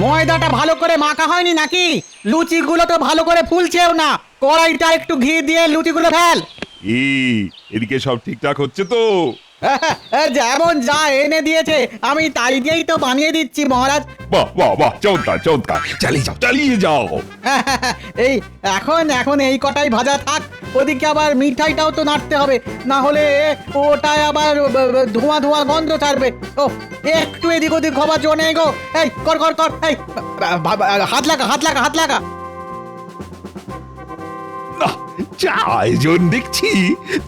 ময়দাটা ভালো করে মাখা হয়নি নাকি? লুচিগুলো তো ভালো করে ফুলছেও না। কড়াইটা একটু ঘি দিয়ে লুচিগুলো ফেল। এদিকে সব ঠিকঠাক হচ্ছে তো? যেমন যা এনে দিয়েছে আমি তাই দিয়েই তো বানিয়ে দিচ্ছি মহারাজ। বাহ বাহ বাহ, চমৎকার চমৎকার, চালিয়ে যাও। এই এখন এখন এই কটাই ভাজা থাক। ওদিকে আবার মিঠাইটাও তো নাড়তে হবে, না হলে ওটায় আবার ধোঁয়া ধোঁয়া গন্ধ ছাড়বে। ও একটু এদিক ওদিক হবার জন্য গো। এই কর কর কর, এই হাত লাগা হাত লাগা হাত লাগা। না, যা আয়োজন দেখছি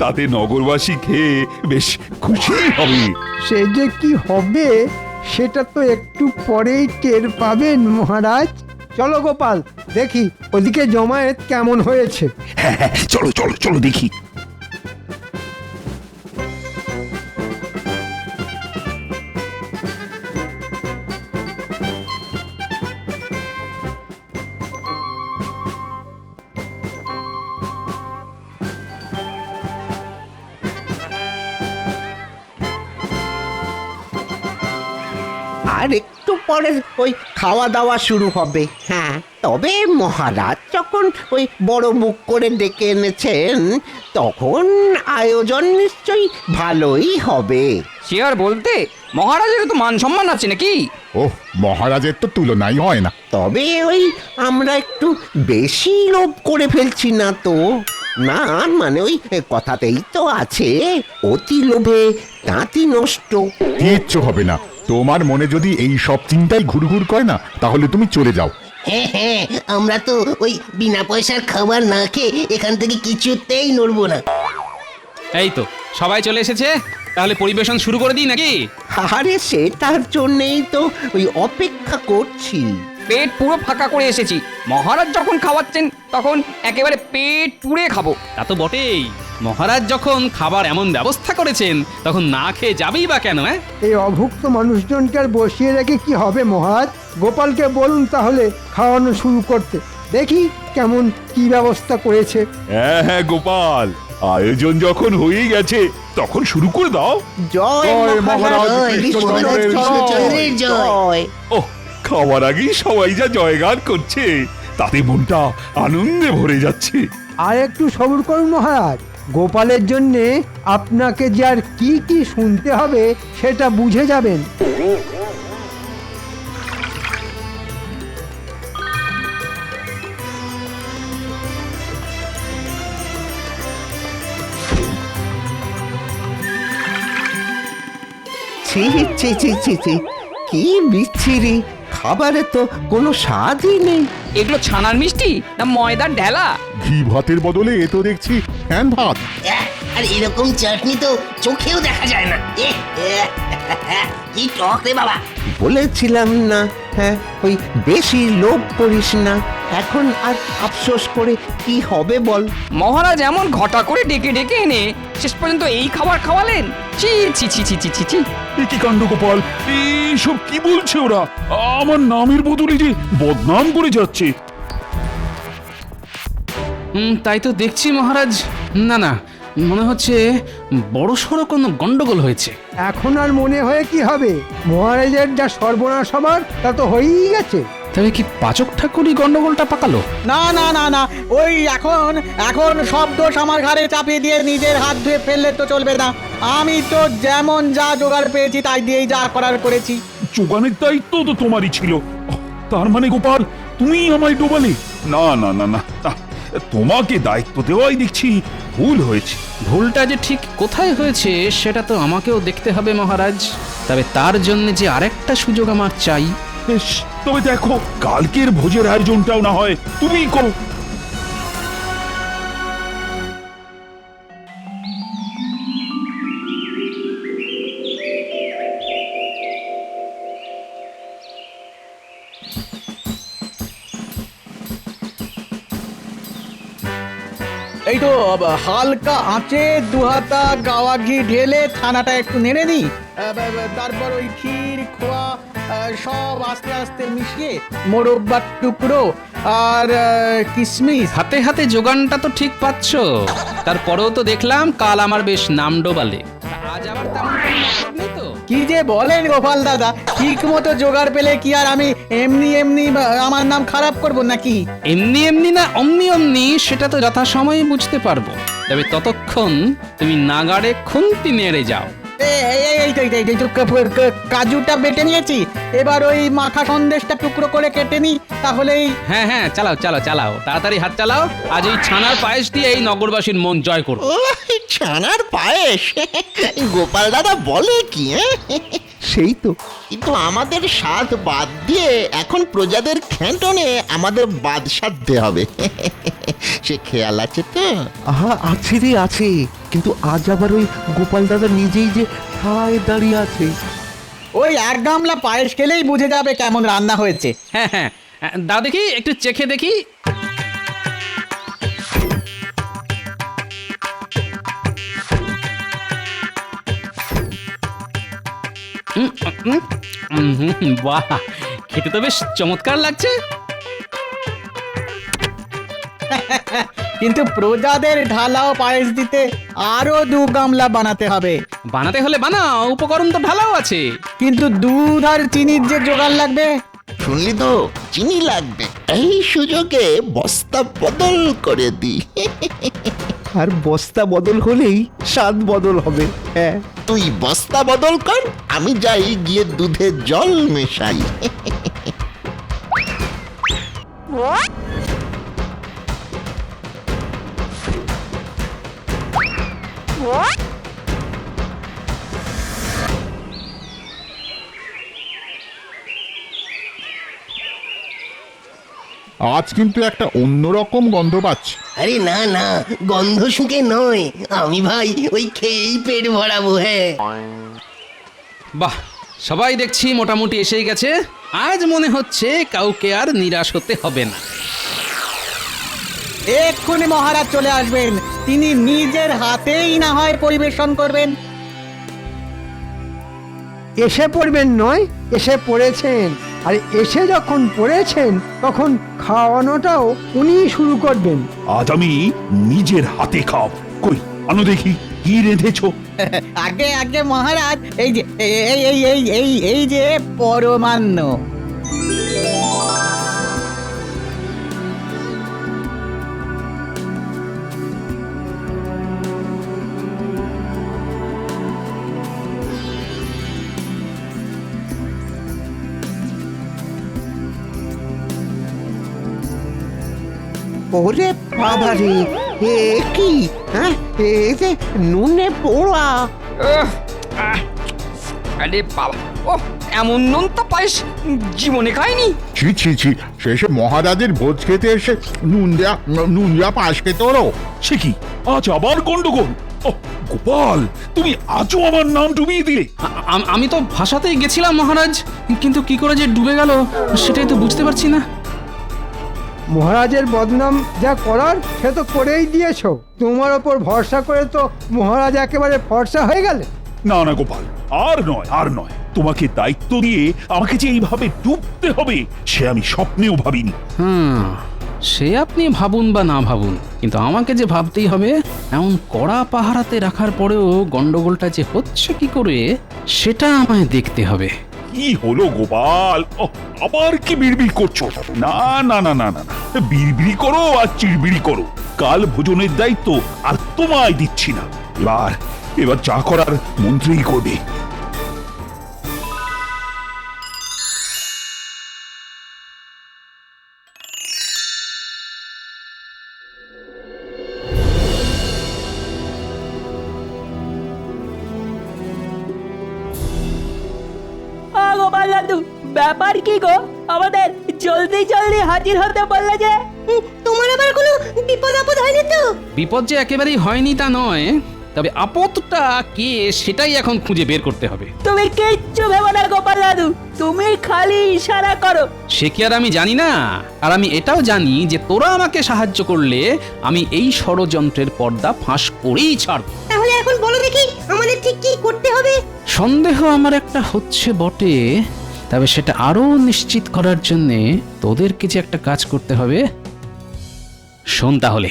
তাতে নগরবাসী খেয়ে বেশ খুশি হবে। সে যে কি হবে সেটা তো একটু পরেই টের পাবেন মহারাজ। চলো গোপাল, দেখি ওদিকে জমায়েত কেমন হয়েছে। হ্যাঁ হ্যাঁ, চলো চলো চলো দেখি। আর একটু পরে ওই খাওয়া দাওয়া শুরু হবে। হ্যাঁ, তবে মহারাজ যখন ওই বড় মুখ করে ডেকে এনেছেন তখন আয়োজন নিশ্চয়ই ভালোই হবে। সে আর বলতে, মহারাজের তো মান সম্মান আছে নাকি? ওহ, মহারাজের তো তুলনাই হয় না। তবে ওই আমরা একটু বেশি লোভ করে ফেলছি না তো? না মানে ওই কথাতেই তো আছে, অতি লোভে তাঁতি নষ্ট। কিচ্ছু হবে না। তোমার মনে যদি এই সব চিন্তাই ঘুরঘুর করে না, তাহলে তুমি চলে যাও। হ্যাঁ হ্যাঁ, আমরা তো ওই বিনা পয়সার খাবার না খেয়ে এখান থেকে কিছুতেই নড়বো না। এই তো সবাই চলে এসেছে, তাহলে পরিবেশন শুরু করে দিই নাকি? আরে সেটার জন্যেই তো ওই অপেক্ষা করছি। পেট পুরো ফাঁকা করে এসেছি। মহারাজ যখন খাওয়াচ্ছেন তখন একেবারে পেট পুড়ে খাবো। তা তো বটেই, মহারাজ যখন খাবার এমন ব্যবস্থা করেছেন তখন না খেয়ে যাবেই বা কেন? এই অভুক্ত মানুষজনকে আর বসিয়ে রেখে কি হবে মহারাজ? গোপালকে বলুন তাহলে খাওয়ানো শুরু করতে, দেখি কেমন কি ব্যবস্থা করেছে। হ্যাঁ হ্যাঁ গোপাল, আয়োজন যখন হয়ে গেছে তখন শুরু করে দাও। জয় জয় মহারাজ, মহারাজ মহারাজ কৃষ্ণচন্দ্রের জয়। জয়। ওহ, খাওয়ার আগেই সবাই যা জয়গান করছে তাতে মনটা আনন্দে ভরে যাচ্ছে। আর একটু সবুর করুন মহারাজ, গোপালের জন্যে আপনাকে যে আর কি কি শুনতে হবে সেটা বুঝে যাবেন। ছি ছি ছি ছি ছি, কি বিচ্ছিরি! খাবারে তো কোনো স্বাদই নেই। এগুলো ছানার মিষ্টি না ময়দার ঢেলা? ঘি ভাতের বদলে এ তো দেখছি ফ্যান ভাত। আর এরকম চাটনি তো চোখেও দেখা যায় না। কি টক রে বাবা! বলেছিলাম না, হ্যাঁ ওই বেশি লোভ করিস না। এখন আর আফসোস করে কি হবে বল? মহারাজ এমন ঘটা করে ডেকে ডেকে এনে শেষ পর্যন্ত এই খাবার খাওয়ালেন। ছি ছি ছি ছি ছি ছি ছি। এ কি কাণ্ড গোপাল, এইসব কি বলছে ওরা? আমার নামের বদলে যে বদনাম করে যাচ্ছে। তাই তো দেখছি মহারাজ। না না, মনে হচ্ছে বড় সড়ো কোনো গন্ডগোল হয়েছে। এখন আর মনে হয়ে কি হবে? মহারাজের যা সর্বনাশ হবার তা তো হয়েই গেছে। তবে কি পাচক ঠাকুরই গন্ডগোলটা পাকালো? না না না না, ওই এখন এখন সব দোষ আমার ঘাড়ে চাপিয়ে দিয়ে নিজের হাত ধুয়ে ফেললে তো চলবে না। আমি তো যেমন যা জোগাড় পেয়েছি তাই দিয়েই যা করার করেছি। যোগানের দায়িত্ব তো তোমারই ছিল। তার মানে গোপাল, তুমি আমায় ডোবালে? না না না না না, তোমাকে দায়িত্ব দেওয়াই দেখছি ভুল হয়েছে। ভুলটা যে ঠিক কোথায় হয়েছে সেটা তো আমাকেও দেখতে হবে মহারাজ। তবে তার জন্য যে আরেকটা সুযোগ আমার চাই। বেশ, তবে দেখো কালকের ভোজের আয়োজনটাও না হয় তুমিই করো। এই তো হালকা আঁচে দুহাতা গাওয়া ঘি ঢেলে ছানাটা একটু নেড়ে নিই। তারপর ওই ক্ষীর খোয়া সব আস্তে আস্তে মিশিয়ে মোরব্বার টুকরো আর কিশমিশ। হাতে হাতে যোগানটা তো ঠিক পাচ্ছ, তারপরেও তো দেখলাম কাল আমার বেশ নাম ডোবালে। আজ আবার তেমন কোনো মতলব নেই তো? কি যে বলেন গোপাল দাদা, ঠিক মতো জোগাড় পেলে কি আর আমি এমনি এমনি আমার নাম খারাপ করব নাকি? এমনি এমনি না অমনি অমনি সেটা তো যথাসময়ে বুঝতে পারবো। তবে ততক্ষণ তুমি নাগাড়ে খুন্তি নেড়ে যাও। এই তো কাজুটা বেটে নিয়েছি, এবার ওই মাখা সন্দেশটা টুকরো করে কেটে নি, তাহলেই। হ্যাঁ হ্যাঁ, চালাও চালাও চালাও, তাড়াতাড়ি হাত চালাও। আজ এই ছানার পায়েস দিয়ে এই নগরবাসীর মন জয় করো। ও ছানার পায়েস, গোপাল দাদা বলে কি? সেই তো, কিন্তু আমাদের স্বাদ বাদ দিয়ে এখন প্রজাদের খেটনে আমাদের বাদ সাধতে হবে। সে খেয়াল আছে তো? আহা, আছে রে আছে, কিন্তু আজ আবার ওই গোপাল দাদা নিজেই যে ঠায় দাঁড়িয়ে আছে। ওই এক গামলা পায়েস খেলেই বুঝে যাবে কেমন রান্না হয়েছে। হ্যাঁ হ্যাঁ, দাও দেখি, একটু চেখে দেখি। বাহ, খেতে তো বেশ চমৎকার লাগছে। কিন্তু প্রজাদের ঢালাও পায়েস দিতে আরো 2 গামলা বানাতে হবে। বানাতে হলে বানাও, উপকরণ তো ঢালাও আছে। কিন্তু দুধ আর চিনির যে জোগাড় লাগবে। শুনলি তো, চিনি লাগবে। এই সুযোগে বস্তা বদল করে দি। আর বস্তা বদল হলেই স্বাদ বদল হবে। হ্যাঁ, তুই বস্তা বদল কর, আমি যাই গিয়ে দুধে জল মেশাই। আজ কিন্তু একটা অন্যরকম গন্ধ পাচ্ছি। আরে না না, গন্ধ শুকে নয়, আমি ভাই ওই খেয়েই পেট ভরাবো। হ্যাঁ, বাহ, সবাই দেখছি মোটামুটি এসেই গেছে। আজ মনে হচ্ছে কাউকে আর নিরাশ হতে হবে না। এক্ষুনি মহারাজ চলে আসবেন, তিনি নিজের হাতেই না হয় পরিবেশন করবেন। এসে পড়বেন নয়, এসে পড়েছেন। আর এসে যখন পড়েছেন তখন খাওয়ানোটাও উনিই শুরু করবেন। আজ আমি নিজের হাতে খাও। কই আনো দেখি কি রেঁধেছো। আগে আগে মহারাজ, এই যে এই যে পরমান্ন। ওরে বাবা রে, এ কি? হ্যাঁ, এই যে নুনে পোড়া। আরে বাবা, ও এমন নুন তো পায়েস জীবনে খাইনি। ছি ছি ছি, শেষে মহারাজের ভোজ খেতে এসে নুন দেয়া পাশ খেতে ওরও। সে কি, আজ আবার গন্ডগোল? ওহ, গোপাল, তুমি আজও আমার নাম ডুবিয়ে দিলে। আমি তো ভাষাতেই গেছিলাম মহারাজ, কিন্তু কি করে যে ডুবে গেল সেটাই তো বুঝতে পারছি না। মহারাজের বদনাম যা করার সে তো করেই দিয়েছো। তোমার ওপর ভরসা করে তো মহারাজ একেবারে ফর্সা হয়ে গেলে। না না গোপাল, আর নয় আর নয়। তোমাকে দায়িত্ব দিয়ে আমাকে যে এইভাবে ডুবতে হবে সে আমি স্বপ্নেও ভাবিনি। সে আপনি ভাবুন বা না ভাবুন, কিন্তু আমাকে যে ভাবতেই হবে। এমন কড়া পাহারাতে রাখার পরেও গন্ডগোলটা যে হচ্ছে কি করে সেটা আমায় দেখতে হবে। কি হলো গোপাল? ওহ, আবার কি বিড়বিড় করছো? না না না না না না, বিড়বিড়ি করো আর চিড়বিড়ি করো, কাল ভোজনের দায়িত্ব আর তোমায় দিচ্ছি না। এবার যা করার মন্ত্রীই করবে। গোপাল দাদু, ব্যাপার কি গো? আমাদের জলদি জলদি হাজির হতে বললে যে। তোমার আবার কোনো বিপদ আপদ হয়নি তো? বিপদ যে একেবারেই হয়নি তা নয়, তবে আপদটা কে সেটাই এখন খুঁজে বের করতে হবে। তুমি কিচ্ছু ভেবো না গোপাল দাদু, তুমি খালি ইশারা করো। সে কি আর আমি জানি না? আর আমি এটাও জানি যে তোরা আমাকে সাহায্য করলে আমি এই ষড়যন্ত্রের পর্দা ফাঁস করেই ছাড়ব। তাহলে এখন বলো দেখি আমাদের ঠিক কি করতে হবে? সন্দেহ আমার একটা হচ্ছে বটে, তবে সেটা আরো নিশ্চিত করার জন্য তোদেরকে যে একটা কাজ করতে হবে। শোন তাহলে।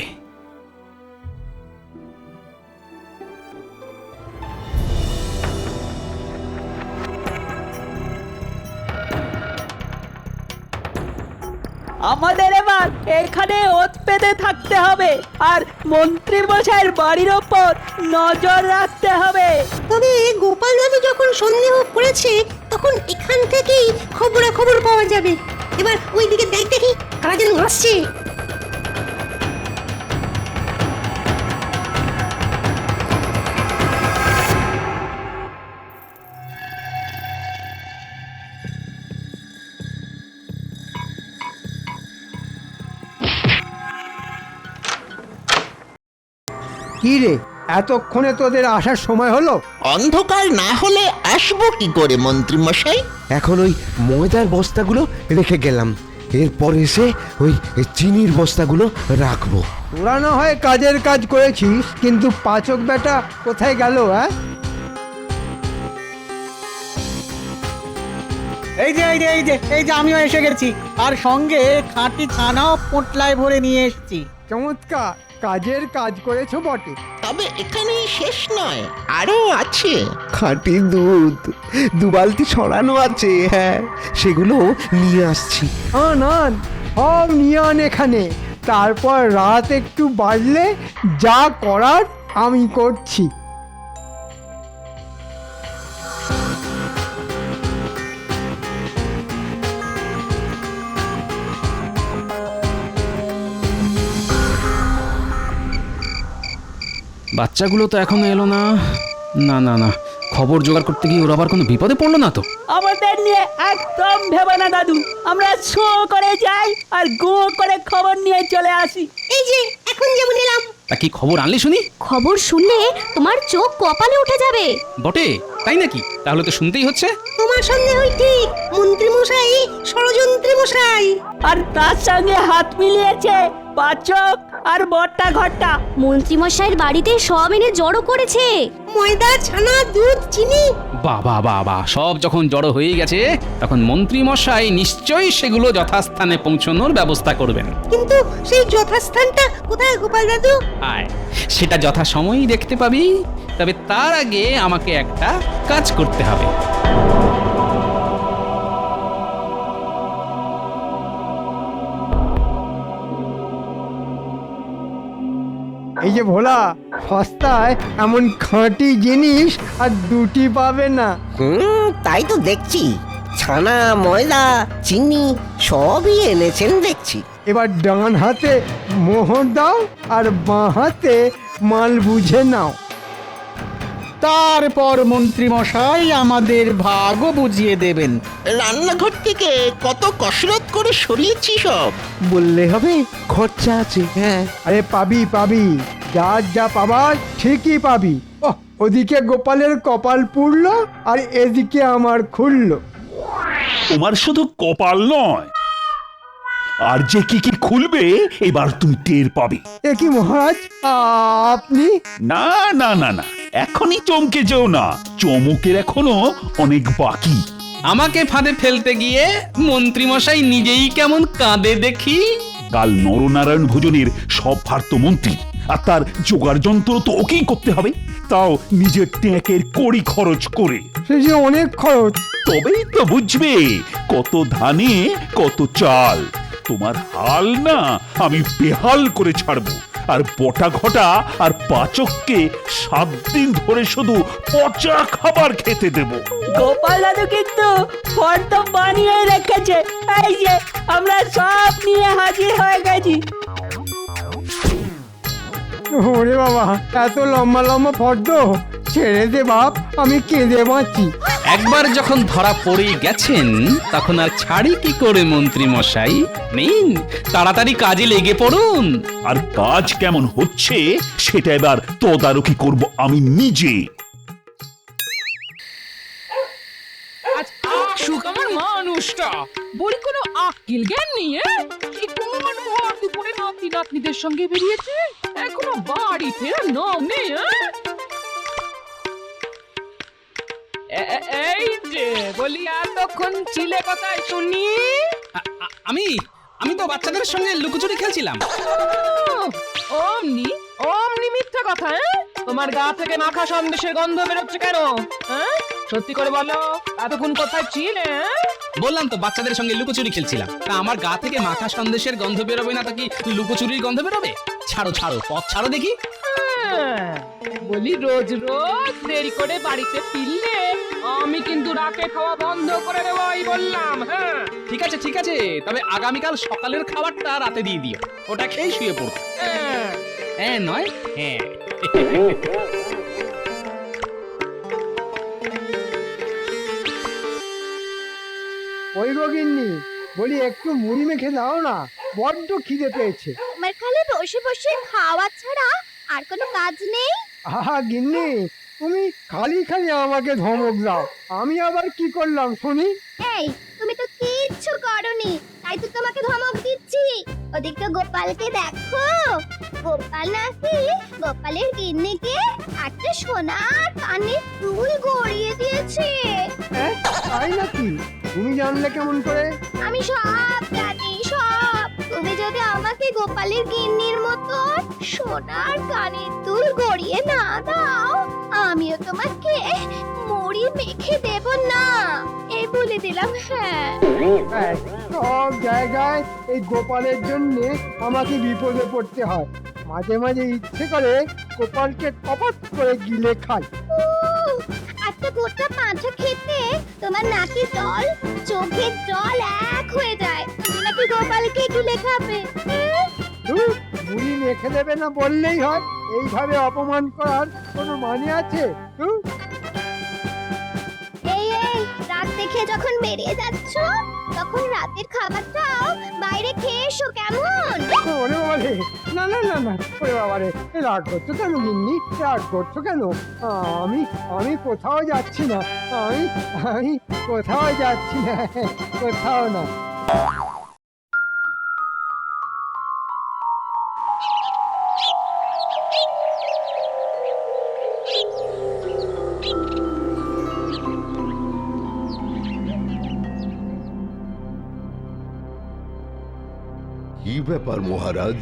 আমাদের এবার এখানে ওত পেতে থাকতে হবে আর মন্ত্রী মশাইয়ের বাড়ির ওপর নজর রাখতে হবে। তবে গোপাল দাদু যখন সন্দেহ করেছে তখন এখান থেকেই খবরাখবর পাওয়া যাবে। এবার ওইদিকে দেখি কারা যেন আসছে। কি রে, এতক্ষণে তোদের আসার সময় হলো? অন্ধকার না হলে আসবো কি করে মন্ত্রী মশাই? এখন ওই ময়দার বস্তাগুলো রেখে গেলাম, এরপর এসে ওই চিনির বস্তাগুলো রাখবো। তোরা না হয় কাজের কাজ করেছিস, কিন্তু পাচক বেটা কোথায় গেল? হ্যাঁ, এই যে আমিও এসে গেছি, আর সঙ্গে খাঁটি ছানাও পোটলায় ভরে নিয়ে এসেছি। চমৎকার, কাজের কাজ করেছো বটে। তবে এখানেই শেষ নয়, আরো আছে। খাঁটি দুধ 2 বালতি ছড়ানো আছে, হ্যাঁ সেগুলো নিয়ে আসছি। আন সব নিয়ে আন এখানে, তারপর রাত একটু বাড়লে যা করার আমি করছি। বাচ্চাগুলো তো এখনো এলো না। না না না, খবর জোগাড় করতে গিয়ে ওরা আবার কোনো বিপদে পড়লো না তো? আমাদের নিয়ে একদম ভেবে না দাদু, আমরা শো করে যাই আর গো করে খবর নিয়ে চলে আসি। এই যে এখন যেমন এলাম। তা কি খবর আনলি শুনি? খবর শুনলে তোমার চোখ কপালে উঠে যাবে। বটে, তাই নাকি? তাহলে তো শুনতেই হচ্ছে। তোমার সন্দেহই ঠিক, মন্ত্রী মশাই ষড়যন্ত্রী মশাই। আর তার সঙ্গে হাত মিলিয়েছে পাচক আর বট্টা ঘট্টা। মন্ত্রী মশাইয়ের বাড়িতে সব এনে জড়ো করেছে, ময়দা, ছানা, দুধ, চিনি। বাবা বাবা, সব যখন জড়ো হয়ে গেছে তখন মন্ত্রী মশাই নিশ্চয়ই সেগুলো যথাস্থানে পৌঁছানোর ব্যবস্থা করবেন। কিন্তু সেই যথাস্থানটা কোথায় গোপাল দাদু? আয়, সেটা যথাসময়েই দেখতে পাবি। তবে তার আগে আমাকে একটা কাজ করতে হবে। এই যে ভোলা, সস্তায় এমন খাঁটি জিনিস আর দুটি পাবে না। তাই তো দেখছি, ছানা, ময়দা, চিনি সবই এনেছেন দেখছি। এবার ডান হাতে মোহর দাও আর বাঁ হাতে মাল বুঝে নাও। তারপর মন্ত্রী মশাই আমাদের ভাগও বুঝিয়ে দেবেন। রান্নাঘর থেকে কত কসরত করে সরিয়েছি সব। বললে হবে, খরচা আছে। হ্যাঁ, আরে পাবি পাবি, যা পাবার ঠিকই পাবি। ওহ, ওদিকে গোপালের কপাল পুড়লো আর এদিকে আমার খুললো। তোমার শুধু কপাল নয়, আর যে কি কি খুলবে এবার তুমি টের পাবে। এ কি মহারাজ, আপনি? না না না না, এখনই চমকে যেও না, চমকের এখনো অনেক বাকি। আমাকে ফাঁদে ফেলতে গিয়ে মন্ত্রী মশাই নিজেই কেমন কাঁদে দেখি। কাল নরনারায়ণ ভোজনের সব ভার তো মন্ত্রী, আর তার জোগাড় যন্ত্র তো ওকেই করতে হবে, তাও নিজের ট্যাঁকের কড়ি খরচ করে। সে যে অনেক খরচ। তবেই তো বুঝবে কত ধানে কত চাল। তোমার হাল না আমি বেহাল করে ছাড়বো, আর বটা ঘটা আর পাচককে 7 দিন ধরে শুধু পচা খাবার খেতে দেব। গোপাল দাদু কিন্তু ফর্দ বানিয়ে রেখেছে। এই যে আমরা সব নিয়ে হাজির হয়ে গেছি। ওরে বাবা, এত লম্বা লম্বা ফর্দ, ছেড়ে দে বাপ, আমি কেঁদে বাঁচি। একবার যখন ধরা পড়ে গেছেন তখন আর ছাড়ি কি করে মন্ত্রী মশাই? নিন, তাড়াতাড়ি কাজে লেগে পড়ুন। আর কাজ কেমন হচ্ছে সেটা এবার তদারকি করব আমি নিজে। সুকামার মানুষটা বলি কোনো আকিল জ্ঞান নিয়ে কি কোন ভর দুপুরে নাতি নাতনিদের সঙ্গে বেরিয়েছে, এখনো বাড়ি ফেরার নাম নেই। এই যে বলি, এতক্ষণ ছিলে কোথায় শুনি? আমি তো বাচ্চাদের সঙ্গে লুকোচুরি খেলছিলাম। অমনি অমনি মিথ্যা কথা। তোমার গা থেকে মাখা সন্দেশের গন্ধ বেরোচ্ছে কেন? সত্যি করে বলো, এতক্ষণ কোথায় ছিলে? বললাম তো বাচ্চাদের সঙ্গে লুকোচুরি খেলছিলাম। তা আমার গা থেকে মাখা সন্দেশের গন্ধ বেরোবে না তো কি লুকোচুরির গন্ধ বেরোবে? ছাড়ো ছাড়ো, পথ ছাড়ো দেখি। হ্যাঁ, বলি রোজ রোজ দেরি করে বাড়িতে ফিরলে আমি কিন্তু রাতে খাওয়া বন্ধ করে দেবই বললাম। হ্যাঁ ঠিক আছে ঠিক আছে, তবে আগামীকাল সকালের খাবারটা রাতে দিয়ে দিও, ওটা খেয়ে শুয়ে পড়ো। হ্যাঁ। হ্যাঁ নয় হ্যাঁ। ওই গিন্নি, বলি একটু মুড়ি মেখে দাও না, বড্ড খিদে পেয়েছে। আমার খালি বসে বসে খাওয়া ছাড়া আর কোনো কাজ নেই। আহা গিন্নি, তুমি খালি খালি আমাকে ধমক দাও, আমি আবার কি করলাম শুনি? এই তুমি তো কিচ্ছু করনি, তাই তো তোমাকে ধমক দিচ্ছি। ওদিকে গোপালকে দেখো, গোপাল নাকি গোপালের গিন্নিকে একটা সোনার কানের দুল গড়িয়ে দিয়েছে। হ্যাঁ, তাই নাকি? তুমি জানলে কেমন করে? আমি সব জানি সব। তুমি যদি আমাকে গোপালের গিন্নির মতো সোনার কানের দুল গড়িয়ে না দাও, আমিও তোমাকে মুড়ি মেখে দেব না, এই বলে দিলাম। হ্যাঁ, সব জায়গায় এই গোপালের জন্য আমাকে বিপদে পড়তে হয়। মাঝে মাঝে ইচ্ছে করে গোপালকে কপাত করে গিলে খাই। একটা গোটা পাঁঠা খেতে তোমার নাকের জল চোখের জল এক হয়ে যায়। তুমি নাকি গোপালকে গিলে খাবে। ধুর, মুড়ি মেখে দেবে না বললেই হয়, এইভাবে অপমান করার কোনো মানে আছে? ধুর। এই রাত দেখে যখন বেরিয়ে যাচ্ছ তখন রাতের খাবারটাও বাইরে খেয়ে এসো, কেমন? ওরে বাবারে, না না না না, ওরে বাবারে, রাগ করছো কেন গিন্নি? রাগ করছো কেন? আমি আমি কোথাও যাচ্ছি না, আমি আমি কোথাও যাচ্ছি না, কোথাও না। কি ব্যাপার মহারাজ,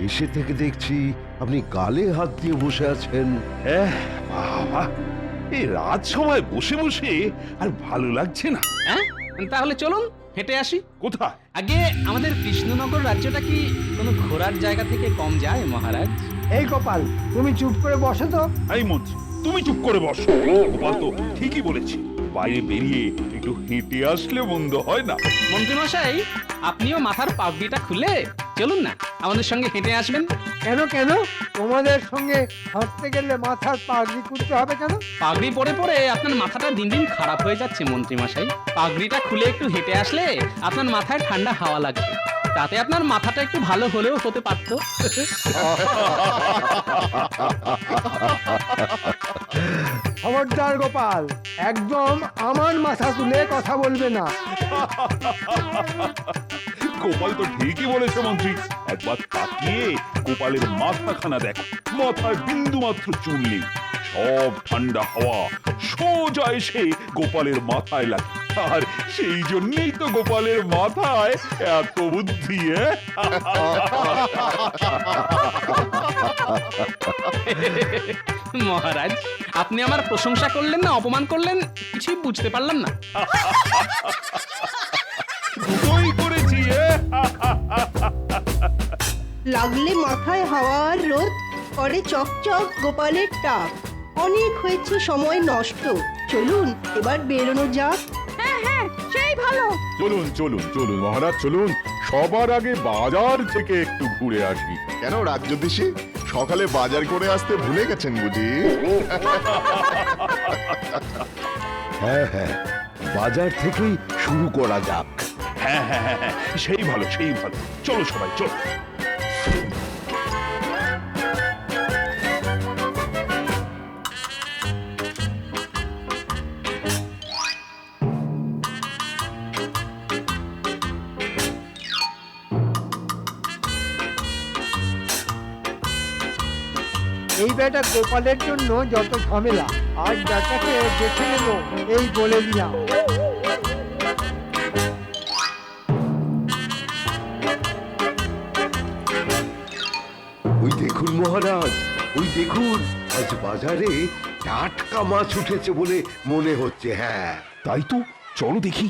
এসে থেকে দেখছি আপনি গালে হাত দিয়ে বসে আছেন। বাবা, এই রাত সময় বসে বসে আর ভালো লাগছে না। হ্যাঁ, তাহলে চলুন হেঁটে আসি। কোথায়? আগে আমাদের কৃষ্ণনগর রাজ্যটা কি কোনো ঘোরার জায়গা থেকে কম যায় মহারাজ? এই গোপাল, তুমি চুপ করে বসো তো। এই মন্ত্রী, তুমি চুপ করে বসো। গোপাল তো ঠিকই বলেছে, বাইরে বেরিয়ে একটু হেঁটে আসলে মন্দ হয় না। মন্ত্রী মশাই, আপনিও মাথার পাগড়িটা খুলে চলুন না, আমাদের সঙ্গে হেঁটে আসবেন। কেন কেন? তোমাদের সঙ্গে হাঁটতে গেলে মাথার পাগড়ি খুলতে হবে কেন? পাগড়ি পরে পরে আপনার মাথাটা দিন দিন খারাপ হয়ে যাচ্ছে মন্ত্রী মশাই। পাগড়িটা খুলে একটু হেঁটে আসলে আপনার মাথায় ঠান্ডা হাওয়া লাগবে, তাতে আপনার মাথাটা একটু ভালো হলেও হতে পারতো। খবরদার গোপাল, একদম আমার মাথা তুলে কথা বলবে না। গোপাল তো ঠিকই বলেছে মন্ত্রী, একবার তাকিয়ে গোপালের মাথাখানা দেখো, মাথায় বিন্দু মাত্র চুল নেই, সব ঠান্ডা হাওয়া সোজা এসে গোপালের মাথায় লাগে। আর সেই জন্যই তো গোপালের মাথায় এত বুদ্ধি। মহারাজ, আপনি আমার প্রশংসা করলেন না অপমান করলেন কিছুই বুঝতে পারলাম না। ওই করেছি। লাগলে মাথায় হাওয়ার রোদ করে চকচক গোপালের টাক। অনেক হয়েছে সময় নষ্ট, চলুন এবার বেরোনো যাক। হ্যাঁ হ্যাঁ, সেই ভালো। চলুন চলুন চলুন মহারাজ, চলুন। সবার আগে বাজার থেকে একটু ঘুরে আসি। কেন রাজ্যদেশে সকালে বাজার করে আসতে ভুলে গেছেন বুঝি? হ্যাঁ হ্যাঁ, বাজার থেকেই শুরু করা যাক। হ্যাঁ হ্যাঁ হ্যাঁ হ্যাঁ, সেই ভালো সেই ভালো, চলো সবাই চলো। এই বেটা গোপালের জন্য যত ঝামেলা, আর বেটাকে দেখে নেব এই বলে দিলাম। ওই দেখুন মহারাজ, ওই দেখুন, আজ বাজারে টাটকা মাছ উঠেছে বলে মনে হচ্ছে। হ্যাঁ তাই তো, চলো দেখি।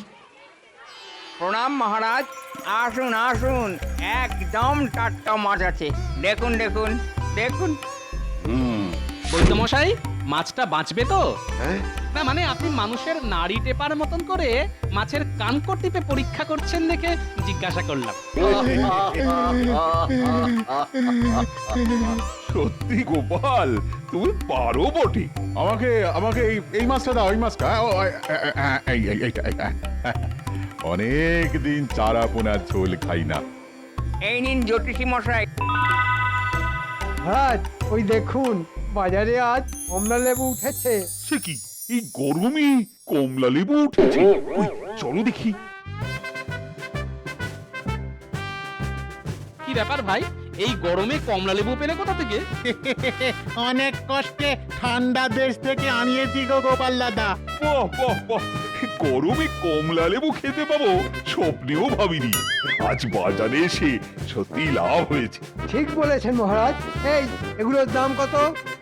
প্রণাম মহারাজ। আসুন আসুন, একদম টাটকা মাছ আছে। দেখুন দেখুন দেখুন। বৈদ্যমশাই, মাছটা বাঁচবে তো? না মানে আপনি মানুষের নাড়ি টেপার মতন করে মাছের কানকো টিপে পরীক্ষা করছেন দেখে জিজ্ঞাসা করলাম। সত্যি গোপাল, তুমি পারো বটে। আমাকে আমাকে এই মাছটা দাও, এই মাছটা। এইটা। অনেক দিন চারা পোনার ঝোল খাই না। এই নিন জ্যোতিষী মশাই। মহারাজ ওই দেখুন বাজারে আজ কমলা লেবু উঠেছে। সে কি, এই গরমে কমলা লেবু উঠেছে? ওই, চলো দেখি। কি ব্যাপার ভাই, এই গরমে কমলা লেবু পেলে কোথা থেকে? অনেক কষ্টে ঠান্ডা দেশ থেকে আনিয়েছি গো গোপাল দাদা। বাহ বাহ বাহ, গরমে কমলা লেবু খেতে পাবো স্বপ্নেও ভাবিনি। আজ বাজারে এসে সত্যি লাভ হয়েছে। ঠিক বলেছেন মহারাজ। এই এগুলোর দাম কত?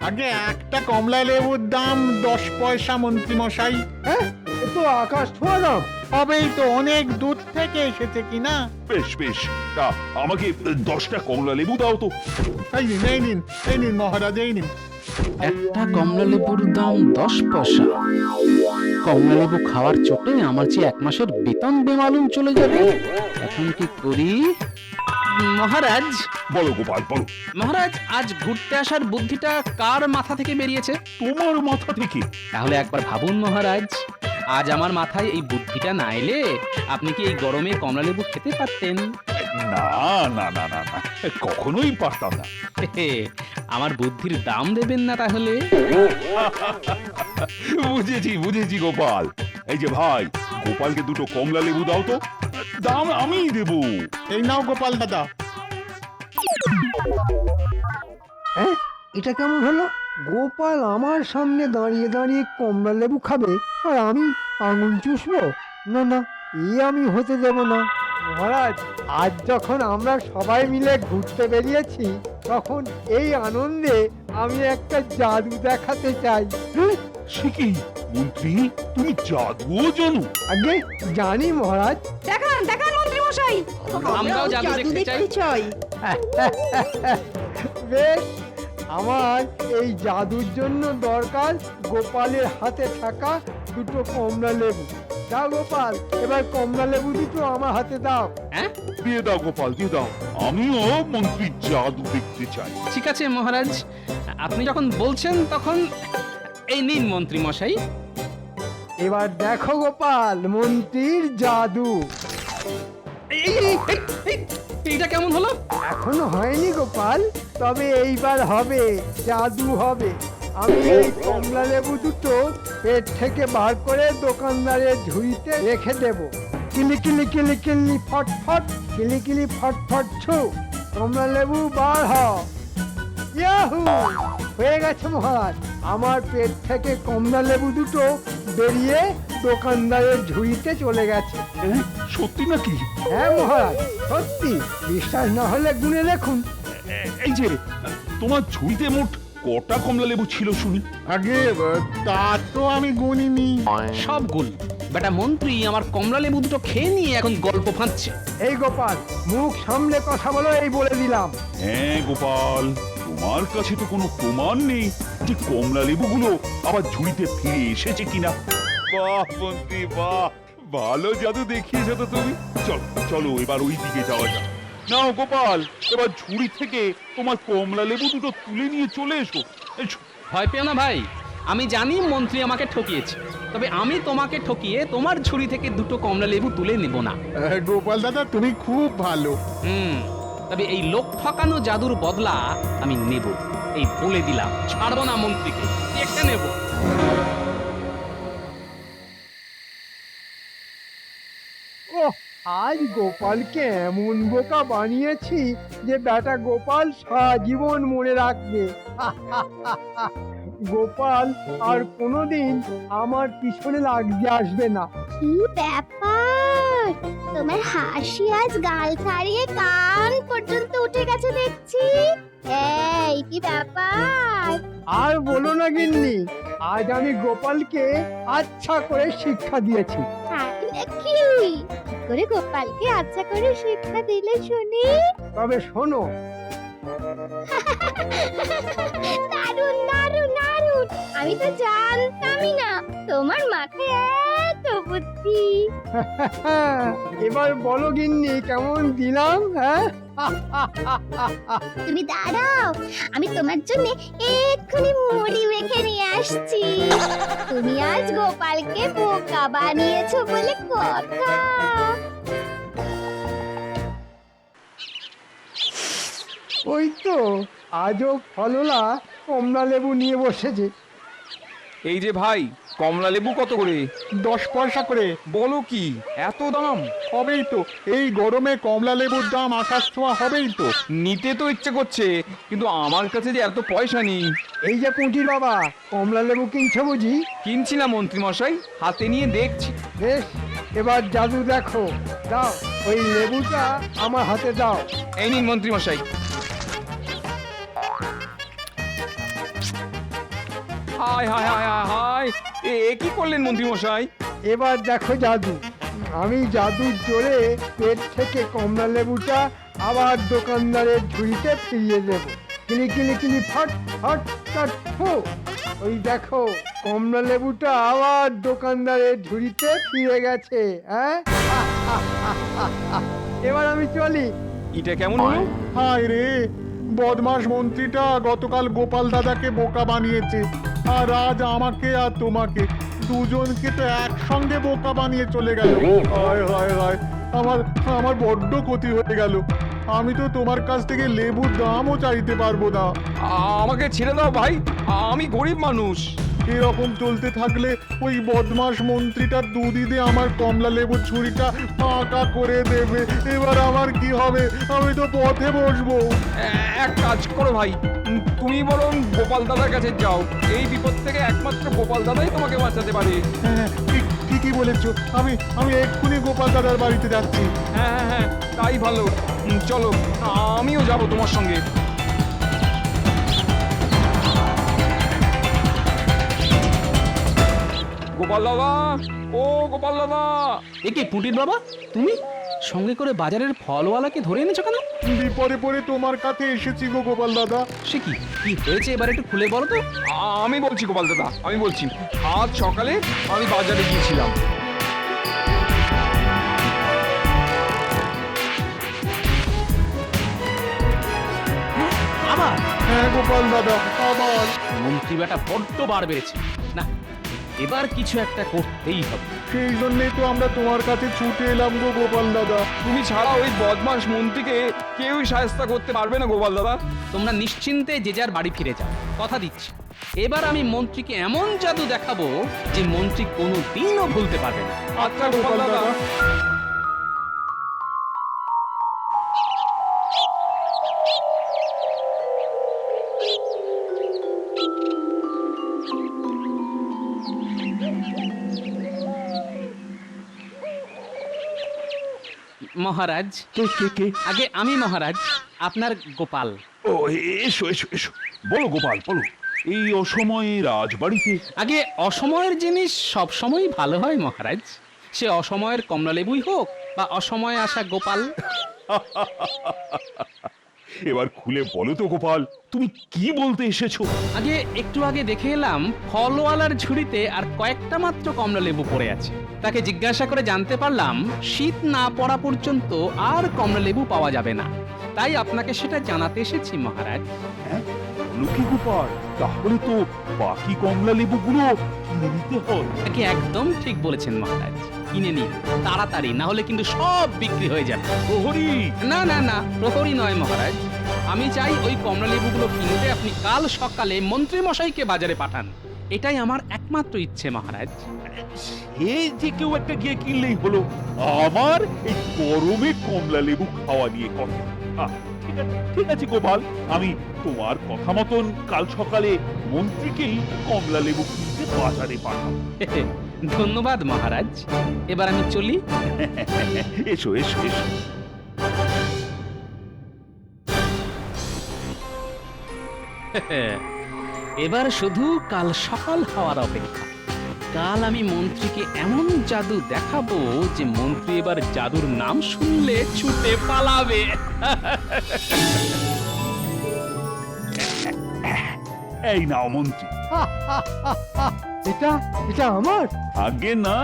আগে একটা কমলা লেবুর দাম 10 পয়সা মন্ত্রী মশাই। হ্যাঁ, এ তো আকাশ ছোঁয়া দাম। হবেই তো, অনেক দূর থেকে এসেছে কিনা। বেশ বেশ, তা আমাকে 10টা কমলা লেবু দাও তো। এই নিন মহারাজ, এই নিন। একটা কমলা লেবুর দাম 10 পয়সা। কমলা লেবু খাওয়ার চোটে আমার যে 1 মাসের বেতন বেমালুম চলে যাবে। এখন কি করি? মহারাজ, বলো গোপাল বলো। মহারাজ, আজ ঘুরতে আসার বুদ্ধিটা কার মাথা থেকে বেরিয়েছে? তোমার মাথা থেকে? তাহলে একবার ভাবুন মহারাজ, আজ আমার মাথায় এই বুদ্ধিটা না এলে আপনি কি এই গরমে কমলা লেবু খেতে পারতেন? না না না না না, কখনোই পারতাম না। আমার বুদ্ধির দাম দেবেন না তাহলে? বুঝেছি গোপাল। এই যে ভাই, গোপালকে 2টো কমলা লেবু দাও তো, দাম আমিই দেবো। এই নাও গোপাল দাদা। হ্যাঁ, এটা কেমন হলো? গোপাল আমার সামনে দাঁড়িয়ে দাঁড়িয়ে কমলা লেবু খাবে আর আমি আঙুল চুষবো? না না, আমি হতে দেব না। মহারাজ, আজ যখন আমরা সবাই মিলে ঘুরতে বেরিয়েছি তখন এই আনন্দে আমি একটা জাদু দেখাতে চাই। সে কি মন্ত্রী, তুমি জাদুও জানো? আগে জানি মহারাজ। দেখান দেখান মন্ত্রী মশাই। আমরাও জাদু দেখতে চাই। বেশ, আমার এই জাদুর জন্য দরকার গোপালের হাতে থাকা 2টো কমলা লেবু। দাও গোপাল, এবার কমলা লেবু 2টো আমার হাতে দাও। হ্যাঁ, দিয়ে দাও গোপাল, দিয়ে দাও। আমিও মন্ত্রীর জাদু দেখতে চাই। ঠিক আছে মহারাজ, আপনি যখন বলছেন তখন এই নিন মন্ত্রী মশাই। এবার দেখো গোপাল, মন্ত্রীর জাদু। এইটা কেমন হলো? এখনো হয়নি গোপাল, তবে এইবার হবে, জাদু হবে। আমি এই কমলা লেবু 2টো পেট থেকে বার করে দোকানদারের ঝুড়িতে রেখে দেব। কিলি কিলি কিলি কিলি ফটফট, কিলি কিলি ফটফট ছু, কমলা লেবু বার হ। ইয়াহু, হয়ে গেছে মহারাজ। আমার পেট থেকে কমলা লেবু 2টো বেরিয়ে দোকানদারের ঝুড়িতে চলে গেছে। সত্যি নাকি? হ্যাঁ মহারাজ, সত্যি। বিশ্বাস না হলে গুনে দেখুন। এই যে, তোমার ঝুড়িতে মোট কটা কমলা লেবু ছিল শুনি? আগে তা তো আমি গুনিনি। সব গুণ। বেটা মন্ত্রী আমার কমলা লেবু 2টো খেয়ে নিয়ে এখন গল্প ফাঁদছে। এই গোপাল, মুখ সামলে কথা বলো, এই বলে দিলাম। হ্যাঁ গোপাল, তোমার কাছে তো কোনো প্রমাণ নেই যে কমলা লেবুগুলো আবার ঝুড়িতে ফিরে এসেছে কিনা। বাহ মন্ত্রী বাহ, ভালো জাদু দেখিয়েছো তো তুমি। চলো চলো, এবার ওই দিকে যাওয়া যাক। নাও গোপাল, এবার ঝুড়ি থেকে তোমার কমলা লেবু 2টো তুলে নিয়ে চলে এসো। ভয় পেও না ভাই, আমি জানি মন্ত্রী আমাকে ঠকিয়েছে, তবে আমি তোমাকে ঠকিয়ে তোমার ঝুড়ি থেকে 2টো কমলা লেবু তুলে নেব না। গোপাল দাদা, তুমি খুব ভালো। তবে এই লোক ঠকানো জাদুর বদলা আমি নেব, এই বলে দিলাম। ছাড়বো না মন্ত্রীকে, একটা নেব। ওহ, আজ গোপালকে এমন বোকা বানিয়েছি যে বেটা গোপাল সারা জীবন মনে রাখবে। গোপাল আর কোনোদিন আমার পিছনে লাগতে আসবে না। কি ব্যাপার, তোমার হাসি আজ গাল ছাড়িয়ে কান পর্যন্ত উঠে গেছে দেখছি। এই কি ব্যাপার? আর বলো না গিন্নি, আজ আমি গোপালকে আচ্ছা করে শিক্ষা দিয়েছি। তাই নাকি? কি করে গোপালকে আচ্ছা করে শিক্ষা দিলে শুনি? তবে শোনো, দারুণ দারুণ দারুণ! আমি তো জানতামই না তোমার মাথায় এত বুদ্ধি। এবার বলো গিন্নি কেমন দিলাম? হ্যাঁ, তুমি দাঁড়াও, আমি তোমার জন্য এক্ষুনি মুড়ি মেখে নিয়ে আসছি। তুমি আজ গোপালকে বোকা বানিয়েছো বলে কথা। ওই তো আজও ফললা কমলা লেবু নিয়ে বসেছে। এই যে ভাই, কমলা লেবু কত করে? 10 পয়সা করে। বলো কি, এত দাম? হবেই তো, এই গরমে কমলা লেবুর দাম আকাশ ছোঁয়া হবেই তো। নিতে তো ইচ্ছে করছে, কিন্তু আমার কাছে যে এত পয়সা নেই। এই যে পুঁটির বাবা, কমলা লেবু কিনছো বুঝি? কিনছি না মন্ত্রী মশাই, হাতে নিয়ে দেখছি। বেশ, এবার জাদু দেখো। দাও, ওই লেবুটা আমার হাতে দাও। এই নিন মন্ত্রী মশাই। হাই হাই হাই হাই হাই, এ কি করলেন মন্ত্রী মশাই? এবার দেখো জাদু। আমি জাদুর জোরে পেট থেকে কমলা লেবুটা আবার দোকানদারের ঝুড়িতে ফিরিয়ে দেব। কিলি কিলি কিলি ফট ফট ফট ফু। ওই দেখো, কমলা লেবুটা আবার দোকানদারের ঝুড়িতে ফিরে গেছে। হ্যাঁ, এবার আমি চলি। এটা কেমন হলো? হায় রে, বদমাস মন্ত্রীটা গতকাল গোপাল দাদাকে বোকা বানিয়েছে, আর আজ আমাকে আর তোমাকে দুজনকে তো একসঙ্গে বোকা বানিয়ে চলে গেল। হায় হায় হায়, আমার বড্ড ক্ষতি হয়ে গেল। আমি তো তোমার কাছ থেকে লেবুর দামও চাইতে পারবো না। আমাকে ছেড়ে দাও ভাই, আমি গরিব মানুষ। এরকম চলতে থাকলে ওই বদমাস মন্ত্রীটার দুদিদে আমার কমলা লেবুর ছুরিটা ফাঁকা করে দেবে। এবার আমার কি হবে? আমি তো পথে বসবো। এক কাজ করো ভাই, তুমি বরং গোপাল দাদার কাছে যাও। এই বিপদ থেকে একমাত্র গোপাল দাদাই তোমাকে বাঁচাতে পারে। হ্যাঁ, ঠিকই বলেছো। আমি এক্ষুনি গোপাল দাদার বাড়িতে যাচ্ছি। হ্যাঁ হ্যাঁ হ্যাঁ, তাই ভালো। চলো, আমিও যাব তোমার সঙ্গে। গোপাল দাদা, ও গোপাল দাদা! একে পুটির বাবা, তুমি সঙ্গে করে বাজারের ফলওয়ালাকে ধরে এনেছো কেন? বিপদে পড়ে তোমার কাছে এসেছি গো গোপাল দাদা। সে কি কি হয়েছে এবার একটু খুলে বলো তো। আমি বলছি গোপাল দাদা, আমি বলছি। আজ সকালে আমি বাজারে গিয়েছিলাম। আবার? হ্যাঁ গোপাল দাদা, আবার। মন্ত্রী বেটা বড্ড বার বেড়েছে। না, এবার কিছু একটা করতেই হবে। সেই জন্যই তো আমরা তোমার কাছে ছুটে এলাম গো গোপাল দাদা। তুমি ছাড়া ওই বদমাস মন্ত্রীকে কেউই সাহায্য করতে পারবে না গোপাল দাদা। তোমরা নিশ্চিন্তে যে যার বাড়ি ফিরে যাও, কথা দিচ্ছি। এবার আমি মন্ত্রীকে এমন জাদু দেখাবো যে মন্ত্রী কোনোদিনও ভুলতে পারবে না। আচ্ছা গোপাল দাদা। মহারাজ, কে? আগে আমি মহারাজ, আপনার গোপাল। ও, এসো এসো এসো, বলো গোপাল বলো। এই অসময়ে রাজবাড়িতে? আগে অসময়ের জিনিস সব সময় ভালো হয় মহারাজ। সে অসময়ের কমলালেবুই হোক বা অসময়ে আসা গোপাল। এবার খুলে বলো তো গোপাল, তুমি কি বলতে এসেছো? আগে একটু আগে দেখে এলাম ফলওয়ালার ঝুড়িতে আর কয়েকটা মাত্র কমলালেবু পড়ে আছে। তাকে জিজ্ঞাসা করে জানতে পারলাম শীত না পড়া পর্যন্ত আর কমলালেবু পাওয়া যাবে না। তাই আপনাকে সেটা জানাতে এসেছি মহারাজ। হ্যাঁ, লক্ষ্মী গোপাল, তাহলে তো বাকি কমলা লেবুগুলো কিনে নিতে হয়। নাকি একদম ঠিক বলেছেন মহারাজ, কিনে নিন তাড়াতাড়ি, না হলে কিন্তু সব বিক্রি হয়ে যাবে। প্রহরী! না না না, প্রহরী নয় মহারাজ। আমি চাই ওই কমলালেবুগুলো কিনতে আপনি কাল সকালে মন্ত্রী মশাইকে বাজারে পাঠান। এটাই আমার একমাত্র ইচ্ছে মহারাজ। সে যে কেউ একটা গিয়ে কিনলেই হলো। আমার এই গরমে কমলা লেবু খাওয়া নিয়ে কথা। ঠিক আছে গোপাল, আমি তোমার কথা মতন কাল সকালে মন্ত্রীকেই কমলা লেবু কিনতে বাজারে পাঠাবো। ধন্যবাদ মহারাজ, এবার আমি চলি। এসো এসো এসো। এবার শুধু কাল সকাল হওয়ার অপেক্ষা। কাল আমি মন্ত্রীকে এমন জাদু দেখাবো যে মন্ত্রী এবার জাদুর নাম শুনলে ছুটে পালাবে। এই নাও মন্ত্রী। এটা এটা আমার আগে না,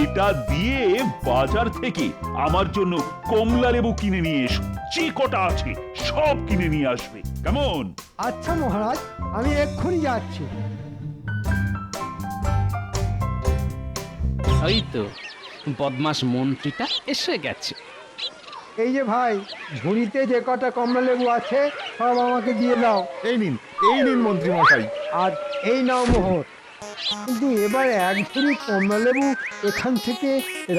এটা দিয়ে বাজার থেকে আমার জন্য কমলা লেবু কিনে নিয়ে এসো। যে কটা আছে সব কিনে নিয়ে আসবে, কেমন? আচ্ছা মহারাজ, আমি এক্ষুনি যাচ্ছি। ওই তো বদমাস মন্ত্রীটা এসে গেছে। এই যে ভাই, ঝুড়িতে যে কটা কমলা লেবু আছে সব আমাকে দিয়ে দাও। এই নিন মন্ত্রী মশাই। আর এই নাও মোহর। কিন্তু এবার এক ঝুড়ি কমলা লেবু এখান থেকে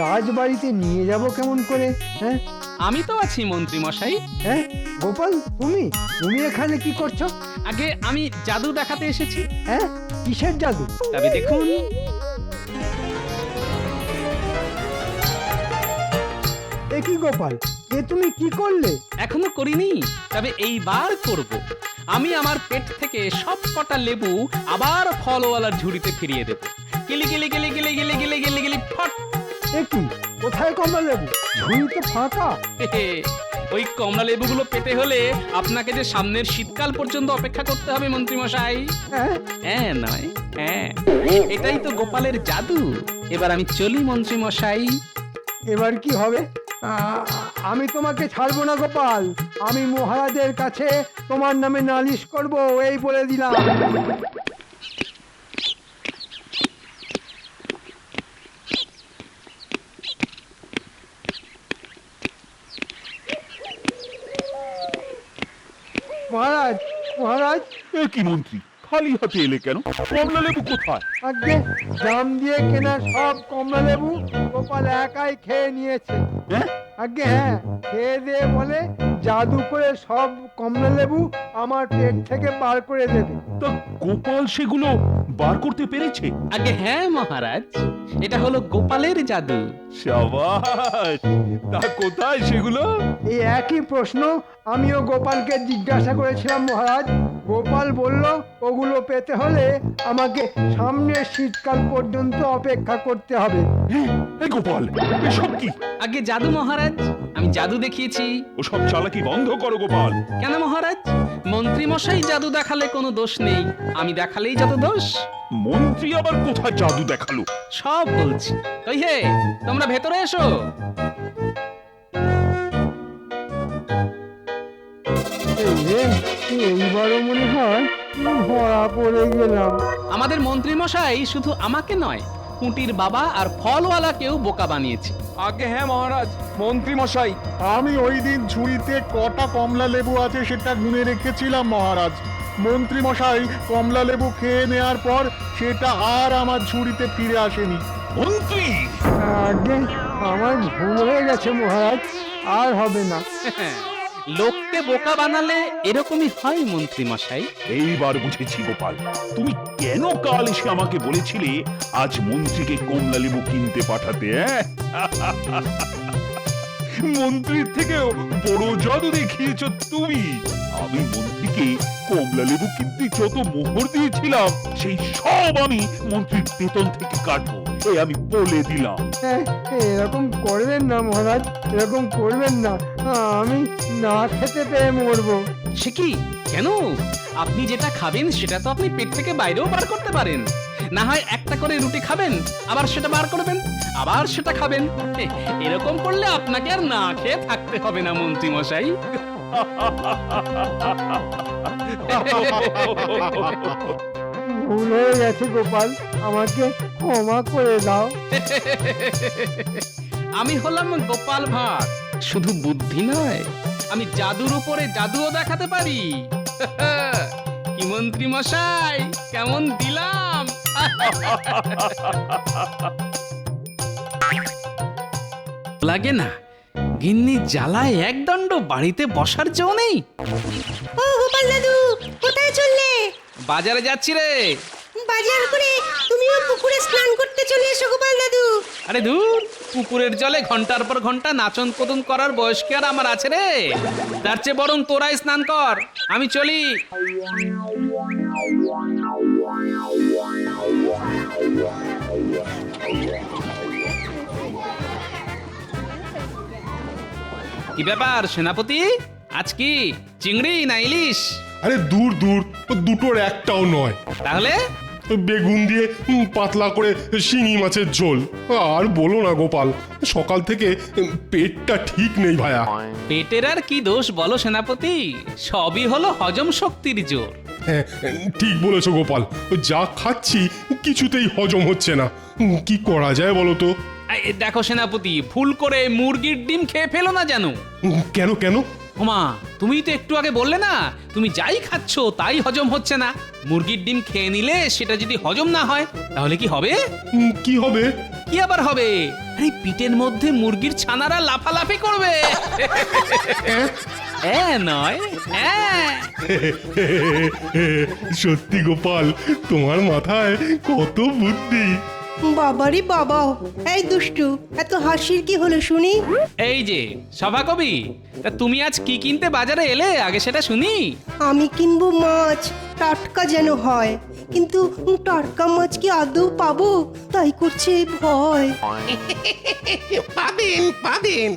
রাজবাড়িতে নিয়ে যাব কেমন করে? হ্যাঁ আমি তো আছি মন্ত্রী মশাই। হ্যাঁ গোপাল, তুমি তুমি এখানে কি করছো? আগে আমি জাদু দেখাতে এসেছি। হ্যাঁ, কিসের জাদু? তবে দেখুন। এ কি গোপাল, এ তুমি কি করলে? এখনো করিনি, তবে এইবার করব। আমি আমার পেট থেকে সব কটা লেবু আবার ফলওয়ালার ঝুড়িতে ফিরিয়ে দেব। গিলি গিলি গিলি গিলি গিলি গিলি গিলি গিলি ফট। এ কি, কোথায় কমলা লেবু? ঝুড়ি তো ফাঁকা। ওই কমলা লেবুগুলো পেতে হলে আপনাকে যে সামনের শীতকাল পর্যন্ত অপেক্ষা করতে হবে মন্ত্রী মশাই। হ্যাঁ নয় হ্যাঁ, এটাই তো গোপালের জাদু। এবার আমি চলি মন্ত্রী মশাই। এবার কি হবে? আমি তোমাকে ছাড়বো না গোপাল। আমি মহারাজের কাছে তোমার নামে নালিশ করব, এই বলে দিলাম। মহারাজ, মহারাজ। এ কি মন্ত্রী, খালি হাতে এলে কেন? কমলা লেবু কোথায়? আগে দাম দিয়ে কেনা সব কমলা লেবু গোপাল একাই খেয়ে নিয়েছে। আগে হ্যাঁ, খেয়ে দিয়ে বলে জাদু করে সব কমলা লেবু আমার পেট থেকে বার করে দেবে। তা গোপাল সেগুলো বার করতে পেরেছে? আগে হ্যাঁ মহারাজ, এটা হলো গোপালের জাদু। শাবাশ! তা কোথায় সেগুলো? এই একই প্রশ্ন আমিও গোপালকে জিজ্ঞাসা করেছিলাম মহারাজ। গোপাল বলল ওগুলো পেতে হলে আমাকে সামনের শীতকাল পর্যন্ত অপেক্ষা করতে হবে। এই গোপাল, এসব কি? আগে জাদু মহারাজ, আমি জাদু দেখিয়েছি। ওসব চালাকি বন্ধ করো গোপাল। কেন মহারাজ? মন্ত্রী মশাই জাদু দেখালে কোনো দোষ নেই, আমি দেখালেই যত দোষ। মন্ত্রী আবার কোথায় জাদু দেখালো? সব বলছি। কই হে, তোমরা ভেতরে এসো। এইবারও মনে হয় ধরা পড়ে গেলাম। আমাদের মন্ত্রী মশাই শুধু আমাকে নয়, কুটির বাবা আর ফলওয়ালাকেও বোকা বানিয়েছে। আগে হ্যাঁ মহারাজ, মন্ত্রী মশাই। আমি ওই দিন ঝুড়িতে কটা কমলা লেবু আছে সেটা গুনে রেখেছিলাম মহারাজ। মন্ত্রী মশাই কমলা লেবু খেয়ে নেওয়ার পর সেটা আর আমার ঝুড়িতে ফিরে আসেনি। মন্ত্রী! আগে আমার ভুল হয়ে গেছে মহারাজ, আর হবে না। লোককে বোকা বানালে এরকমই হয় মন্ত্রী মশাই। এইবার বুঝেছি গোপাল, তুমি কেন কাল এসে আমাকে বলেছিলে আজ মন্ত্রীকে কমলা লেবু কিনতে পাঠাতে। মন্ত্রীর থেকেও বড় জাদু দেখিয়েছ তুমি। আমি মন্ত্রীকে কমলা লেবু কিনতে যত মোহর দিয়েছিলাম সেই সব আমি মন্ত্রীর বেতন থেকে কাটবো, এই আমি বলে দিলাম। এরকম করবেন না মহারাজ, এরকম করবেন না। আমি না খেতে পেয়ে মরবো। সে কি? কেন? আপনি যেটা খাবেন সেটা তো আপনি পেট থেকে বাইরেও বার করতে পারেন। না হয় একটা করে রুটি খাবেন, আবার সেটা বার করবেন, আবার সেটা খাবেন। এরকম করলে আপনাকে আর না খেয়ে থাকতে হবে না মন্ত্রী মশাই। ভুল হয়ে গেছে গোপাল, আমাকে ক্ষমা করে দাও। আমি হলাম গোপাল ভাঁড়, শুধু বুদ্ধি নয়, আমি জাদুর উপরে জাদুও দেখাতে পারি। কি মন্ত্রী মশাই, কেমন দিলাম? লাগে না? গিন্নি জ্বালায় একদণ্ড বাড়িতে বসার জো নেই। ও গোপাল দাদু, কোথায় চললে? বাজারে যাচ্ছি রে। বাজার করে তুমিও পুকুরে স্নান করতে চলে এসো গোপাল দাদু। আরে ধুর, পুকুরের জলে ঘন্টার পর ঘন্টা নাচন কোদন করার বয়স কি আর আমার আছে রে? তার চেয়ে বরং তোরাই স্নান কর, আমি চলি। কি ব্যাপার সেনাপতি, আজ কি চিংড়ি না ইলিশ? আরে দূর দূর, দুটোর একটাও নয়। তাহলে বেগুন দিয়ে পাতলা করে শিঙি মাছের ঝোল। আর বলো না গোপাল, সকাল থেকে পেটটা ঠিক নেই ভায়া। পেটের আর কি দোষ বলো সেনাপতি, সবই হলো হজম শক্তির জোর। হ্যাঁ, ঠিক বলেছো গোপাল, যা খাচ্ছি কিছুতেই হজম হচ্ছে না। কি করা যায় বলো তো? এই দেখো সেনাপতি, ভুল করে মুরগির ডিম খেয়ে ফেলো না জানো। কেন কেন? ওমা, তুমি তো একটু আগে বললে না তুমি যাই খাচ্ছ তাই হজম হচ্ছে না। মুরগির ডিম খেয়ে নিলে সেটা যদি হজম না হয় তাহলে কি হবে? কি হবে? কি আবার হবে? আরে পিঠের মধ্যে মুরগির ছানারা লাফালাফি করবে। নয় সত্যি গোপাল, তোমার মাথায় কত বুদ্ধি। বাবারে বাবা, এই দুষ্টু, এত হাসির কি হলো শুনি? এই যে সভাকবি, তা তুমি আজ কি কিনতে বাজারে এলে আগে সেটা শুনি। আমি কিনবো মাছ, টাটকা যেন হয়, কিন্তু টাটকা মাছ কি আদৌ পাবো তাই করছে ভয়। পাবেন পাবেন,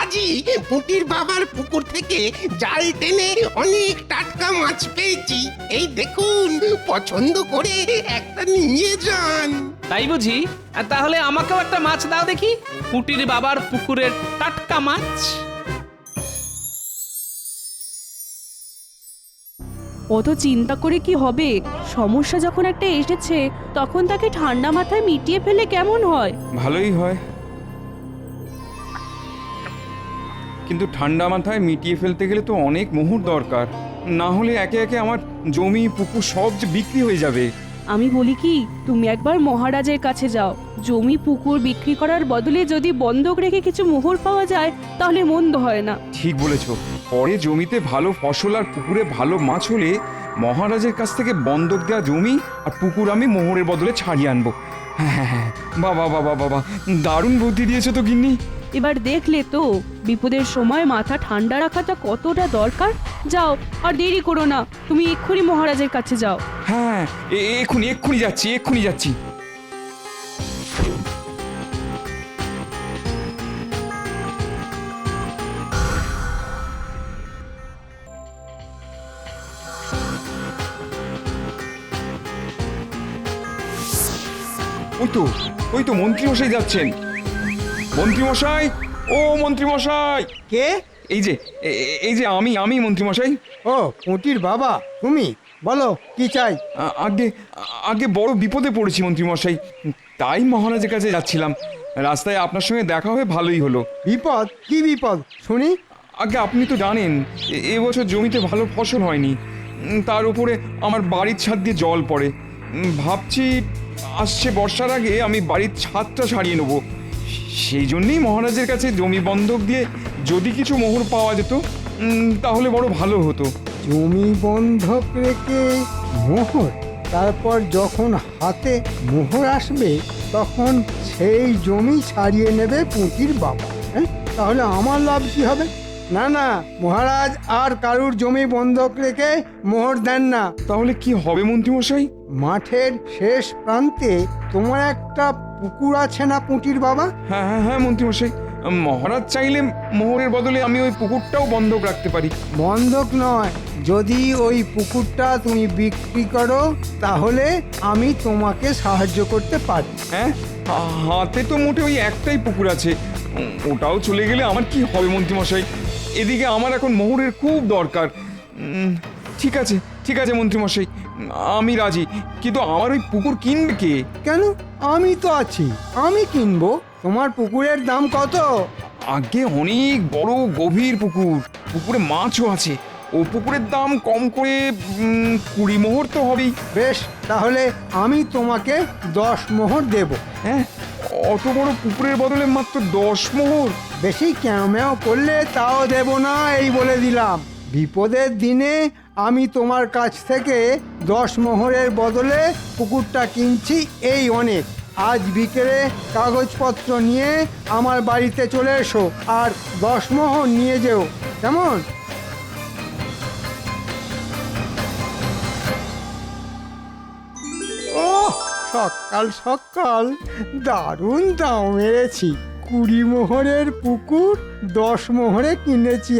আজই পুটির বাবার পুকুর থেকে জাল টেনে অনেক টাটকা মাছ পেয়েছি। এই দেখুন, পছন্দ করে একটা নিয়ে যান। তাই বুঝি? আর তাহলে আমাকেও একটা মাছ দাও দেখি, পুটির বাবার পুকুরের টাটকা মাছ। অত চিন্তা করে কি হবে? সমস্যা যখন একটা এসেছে তখন তাকে ঠান্ডা মাথায় মিটিয়ে ফেলে কেমন হয়? ভালোই হয়, কিন্তু ঠান্ডা মাথায় মিটিয়ে ফেলতে গেলে তো অনেক মোহর দরকার, না হলে একে একে আমার জমি পুকুর সব যে বিক্রি হয়ে যাবে। আমি বলি কি, তুমি একবার মহারাজের কাছে যাও। জমি পুকুর বিক্রি করার বদলে যদি বন্ধক রেখে কিছু মোহর পাওয়া যায় তাহলে মন্দ হয় না। ঠিক বলেছ, পরে জমিতে ভালো ফসল আর পুকুরে ভালো মাছ হলে মহারাজের কাছ থেকে বন্ধক দেওয়া জমি আর পুকুর আমি মোহরের বদলে ছাড়িয়ে আনবো। হ্যাঁ, বাবা বাবা বাবা, দারুণ বুদ্ধি দিয়েছো তো গিন্নি। এবার দেখলে তো বিপদের সময় মাথা ঠান্ডা রাখাটা কতটা দরকার। যাও, আর দেরি করো না, তুমি এক্ষুনি মহারাজের কাছে যাও। হ্যাঁ, এক্ষুনি যাচ্ছি। ওই তো মন্ত্রী মশাই যাচ্ছেন। মন্ত্রী মশাই, ও মন্ত্রী মশাই। কে? এই যে আমি মন্ত্রী মশাই। ও পুটির বাবা, তুমি বলো কি চাই? আগে বড় বিপদে পড়েছি মন্ত্রী মশাই, তাই মহারাজের কাছে যাচ্ছিলাম। রাস্তায় আপনার সঙ্গে দেখা হয়ে ভালোই হলো। বিপদ? কি বিপদ শুনি? আগে আপনি তো জানেন এবছর জমিতে ভালো ফসল হয়নি, তার উপরে আমার বাড়ির ছাদ দিয়ে জল পড়ে। ভাবছি আসছে বর্ষার আগে আমি বাড়ির ছাদটা সারিয়ে নেব। সেই জন্যই মহারাজের কাছে জমি বন্ধক দিয়ে যদি কিছু মোহর পাওয়া যেত তাহলে বড় ভালো হতো। জমি বন্ধক রেখে মোহর? তারপর যখন হাতে মোহর আসবে তখন সেই জমি ছাড়িয়ে নেবে পুঁটির বাবা। হ্যাঁ, তাহলে আমার লাভ কি হবে? না না, মহারাজ আর কারুর জমি বন্ধক রেখে মোহর দেন না। তাহলে কি হবে মন্ত্রীমশাই? মাঠের শেষ প্রান্তে তোমার একটা পুকুর আছে না পুঁটির বাবা? হ্যাঁ মন্ত্রীমশাই, মহারাজ চাইলে মোহরের বদলে আমি ওই পুকুরটাও বন্ধক রাখতে পারি। বন্ধক নয়, যদি ওই পুকুরটা তুমি বিক্রি করো তাহলে আমি তোমাকে সাহায্য করতে পারি। হ্যাঁ, হাতে তো মোটে ওই একটাই পুকুর আছে, ওটাও চলে গেলে আমার কি হবে মন্ত্রীমশাই? এদিকে আমার এখন মোহরের খুব দরকার। ঠিক আছে মন্ত্রীমশাই, আমি রাজি, কিন্তু আমার ওই পুকুর কিনবে কে? কেন, আমি তো আছি, আমি কিনবো। তোমার পুকুরের দাম কত? আগে অনেক বড় গভীর পুকুর, পুকুরে মাছও আছে। ও পুকুরের দাম কম করে 20 মোহর তো হবেই। বেশ, তাহলে আমি তোমাকে 10 মোহর দেব। হ্যাঁ, অত বড় পুকুরের বদলে মাত্র 10 মোহর? বেশি ক্যামেও করলে তাও দেব না, এই বলে দিলাম। বিপদের দিনে আমি তোমার কাছ থেকে 10 মোহরের বদলে পুকুরটা কিনছি, এই অনেক। আজ বিকেলে কাগজপত্র নিয়ে আমার বাড়িতে চলে এসো, আর 10 মোহর নিয়ে যেও, কেমন? সকাল সকাল দারুণ দাম মেরেছি। 20 মোহরের পুকুর 10 মোহরে কিনেছি।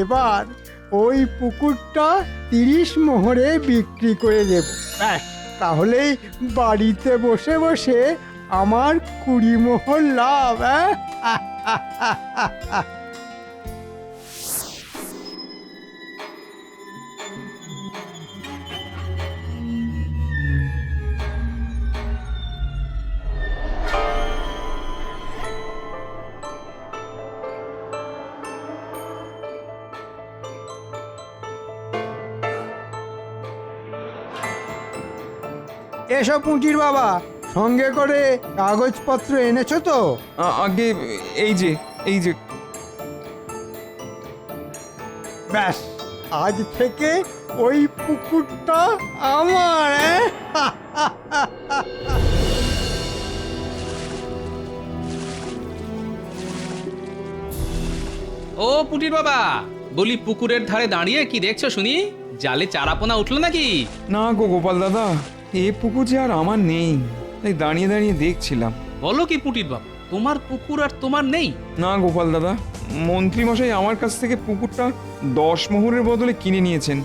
এবার ওই পুকুরটা 30 মোহরে বিক্রি করে দেব। ব্যাস, তাহলেই বাড়িতে বসে বসে আমার 20 মোহর লাভ। এসব পুঁটির বাবা, সঙ্গে করে কাগজপত্র এনেছো তো? আগে এই যে ব্যাস, আজ থেকে ওই পুকুরটা আমার। ও পুটির বাবা, বলি পুকুরের ধারে দাঁড়িয়ে কি দেখছো শুনি? জালে চারাপোনা উঠলো নাকি? না গো গোপাল দাদা, এ পুকুর যে আর আমার নেই, তাই দাঁড়িয়ে দাঁড়িয়ে দেখছিলাম। বলো কি পুটির বাবা, তোমার পুকুর আর তোমার নেই? না গোপাল দাদা, মন্ত্রী মশাই আমার কাছ থেকে পুকুরটা 10 মোহরের বদলে কিনে নিয়েছেন।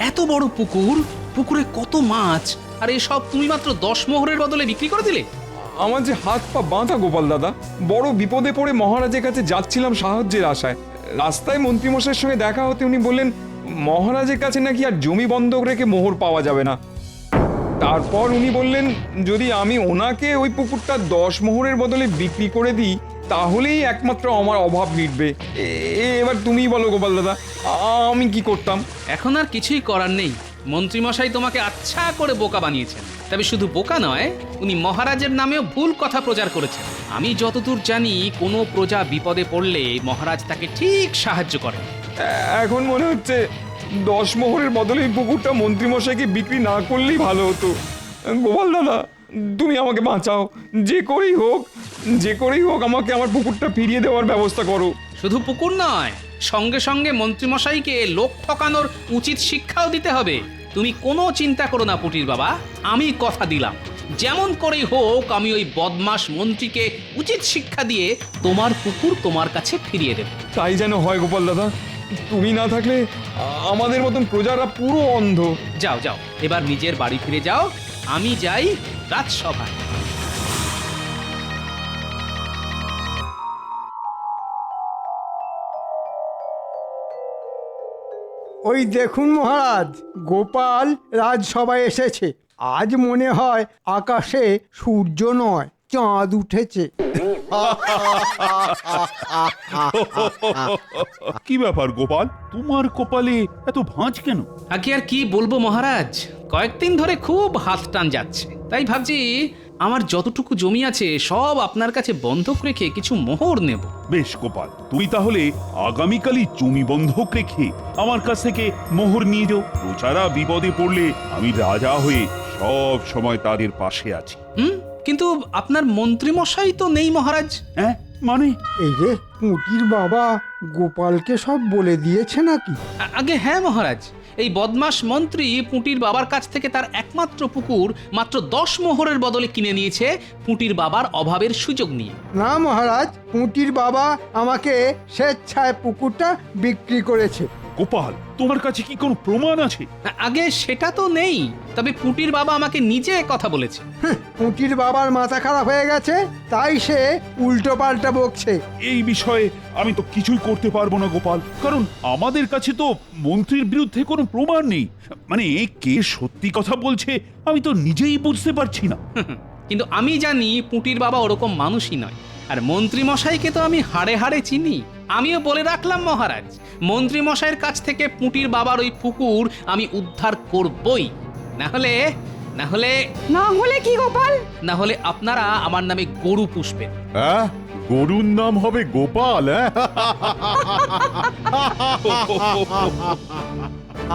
এত বড় পুকুর, পুকুরে কত মাছ, আর এসব তুমি মাত্র 10 মোহরের বদলে বিক্রি করে দিলে? আমার যে হাত পা বাঁধা গোপাল দাদা, বড় বিপদে পড়ে মহারাজের কাছে যাচ্ছিলাম সাহায্যের আশায়। রাস্তায় মন্ত্রীমশাইয়ের সঙ্গে দেখা হতে উনি বললেন মহারাজের কাছে নাকি আর জমি বন্ধক রেখে মোহর পাওয়া যাবে না। তারপর উনি বললেন যদি আমি ওনাকে ওই পুকুরটা 10 মোহরের বদলে বিক্রি করে দিই তাহলেই একমাত্র আমার অভাব মিটবে। এবার তুমিই বলো গোপাল দাদা, আমি কি করতাম? এখন আর কিছুই করার নেই। মন্ত্রীমশাই তোমাকে আচ্ছা করে বোকা বানিয়েছেন। তবে শুধু বোকা নয়, উনি মহারাজের নামেও ভুল কথা প্রচার করেছেন। আমি যতদূর জানি, কোনো প্রজা বিপদে পড়লে মহারাজ তাকে ঠিক সাহায্য করেন। এখন মনে হচ্ছে 10 মোহরের বদলে এই পুকুরটা মন্ত্রীমশাইকে বিক্রি না করলেই ভালো হতো। গোপাল দাদা, তুমি আমাকে বাঁচাও, যে করেই হোক আমাকে আমার পুকুরটা ফিরিয়ে দেওয়ার ব্যবস্থা করো। শুধু পুকুর নয়, সঙ্গে সঙ্গে মন্ত্রীমশাইকে লোক ঠকানোর উচিত শিক্ষাও দিতে হবে। তুমি কোনো চিন্তা করো না পুটির বাবা, আমি কথা দিলাম, যেমন করেই হোক আমি ওই বদমাশ মন্ত্রীকে উচিত শিক্ষা দিয়ে তোমার পুকুর তোমার কাছে ফিরিয়ে দেব। তাই যেন হয় গোপাল দাদা, তুমি না থাকলে আমাদের মতন প্রজারা পুরো অন্ধ। যাও যাও, এবার নিজের বাড়ি ফিরে যাও, আমি যাই রাজসভায়। ওই দেখুন মহারাজ, গোপাল রাজসভায় এসেছে। আজ মনে হয় আকাশে সূর্য নয়, চাঁদ উঠেছে। কি ব্যাপার গোপাল, তোমার কপালে এত ভাঁজ কেন? আগে আর কি বলবো মহারাজ, কয়েকদিন ধরে খুব হাত টান যাচ্ছে। তাই ভাবছি আমার যতটুকু জমি আছে সব আপনার কাছে বন্ধক রেখে কিছু মোহর নেব। বেশ গোপাল, তুমি তাহলে আগামীকালই জমি বন্ধক রেখে আমার কাছ থেকে মোহর নিয়ে যাও। প্রজারা বিপদে পড়লে আমি রাজা হয়ে সব সময় তাদের পাশে আছি। কিন্তু আপনার মন্ত্রীমশাই তো নেই মহারাজ। হ্যাঁ মানে? এই যে পুঁটির বাবা গোপালকে সব বলে দিয়েছে নাকি? আগে হ্যাঁ মহারাজ, এই বদমাশ মন্ত্রী পুঁটির বাবার কাছ থেকে তার একমাত্র পুকুর মাত্র 10 মোহরের বদলে কিনে নিয়েছে পুঁটির বাবার অভাবের সুযোগ নিয়ে। না মহারাজ, পুঁটির বাবা আমাকে স্বেচ্ছায় পুকুরটা বিক্রি করেছে। গোপাল, তোমার কাছে কি কোনো প্রমাণ আছে? আগে সেটা তো নেই, তবে পুঁটির বাবা আমাকে নিজে কথা বলেছে। পুঁটির বাবার মাথা খারাপ হয়ে গেছে, তাই সে উল্টো পাল্টা বকছে। এই বিষয়ে আমি তো কিছুই করতে পারবো না গোপাল, কারণ আমাদের কাছে তো মন্ত্রীর বিরুদ্ধে কোনো প্রমাণ নেই। মানে কে সত্যি কথা বলছে আমি তো নিজেই বুঝতে পারছি না। কিন্তু আমি জানি পুঁটির বাবা ওরকম মানুষই নয়। আর মন্ত্রী মশাইকে তো আমি হাড়ে হাড়ে চিনি। আমিও বলে রাখলাম মহারাজ, মন্ত্রী মশাইয়ের কাছ থেকে পুঁটির বাবার ওই পুকুর আমি উদ্ধার করবই। না হলে কি গোপাল? না হলে আপনারা আমার নামে গরু পুষবেন। হ্যাঁ, গরুর নাম হবে গোপাল।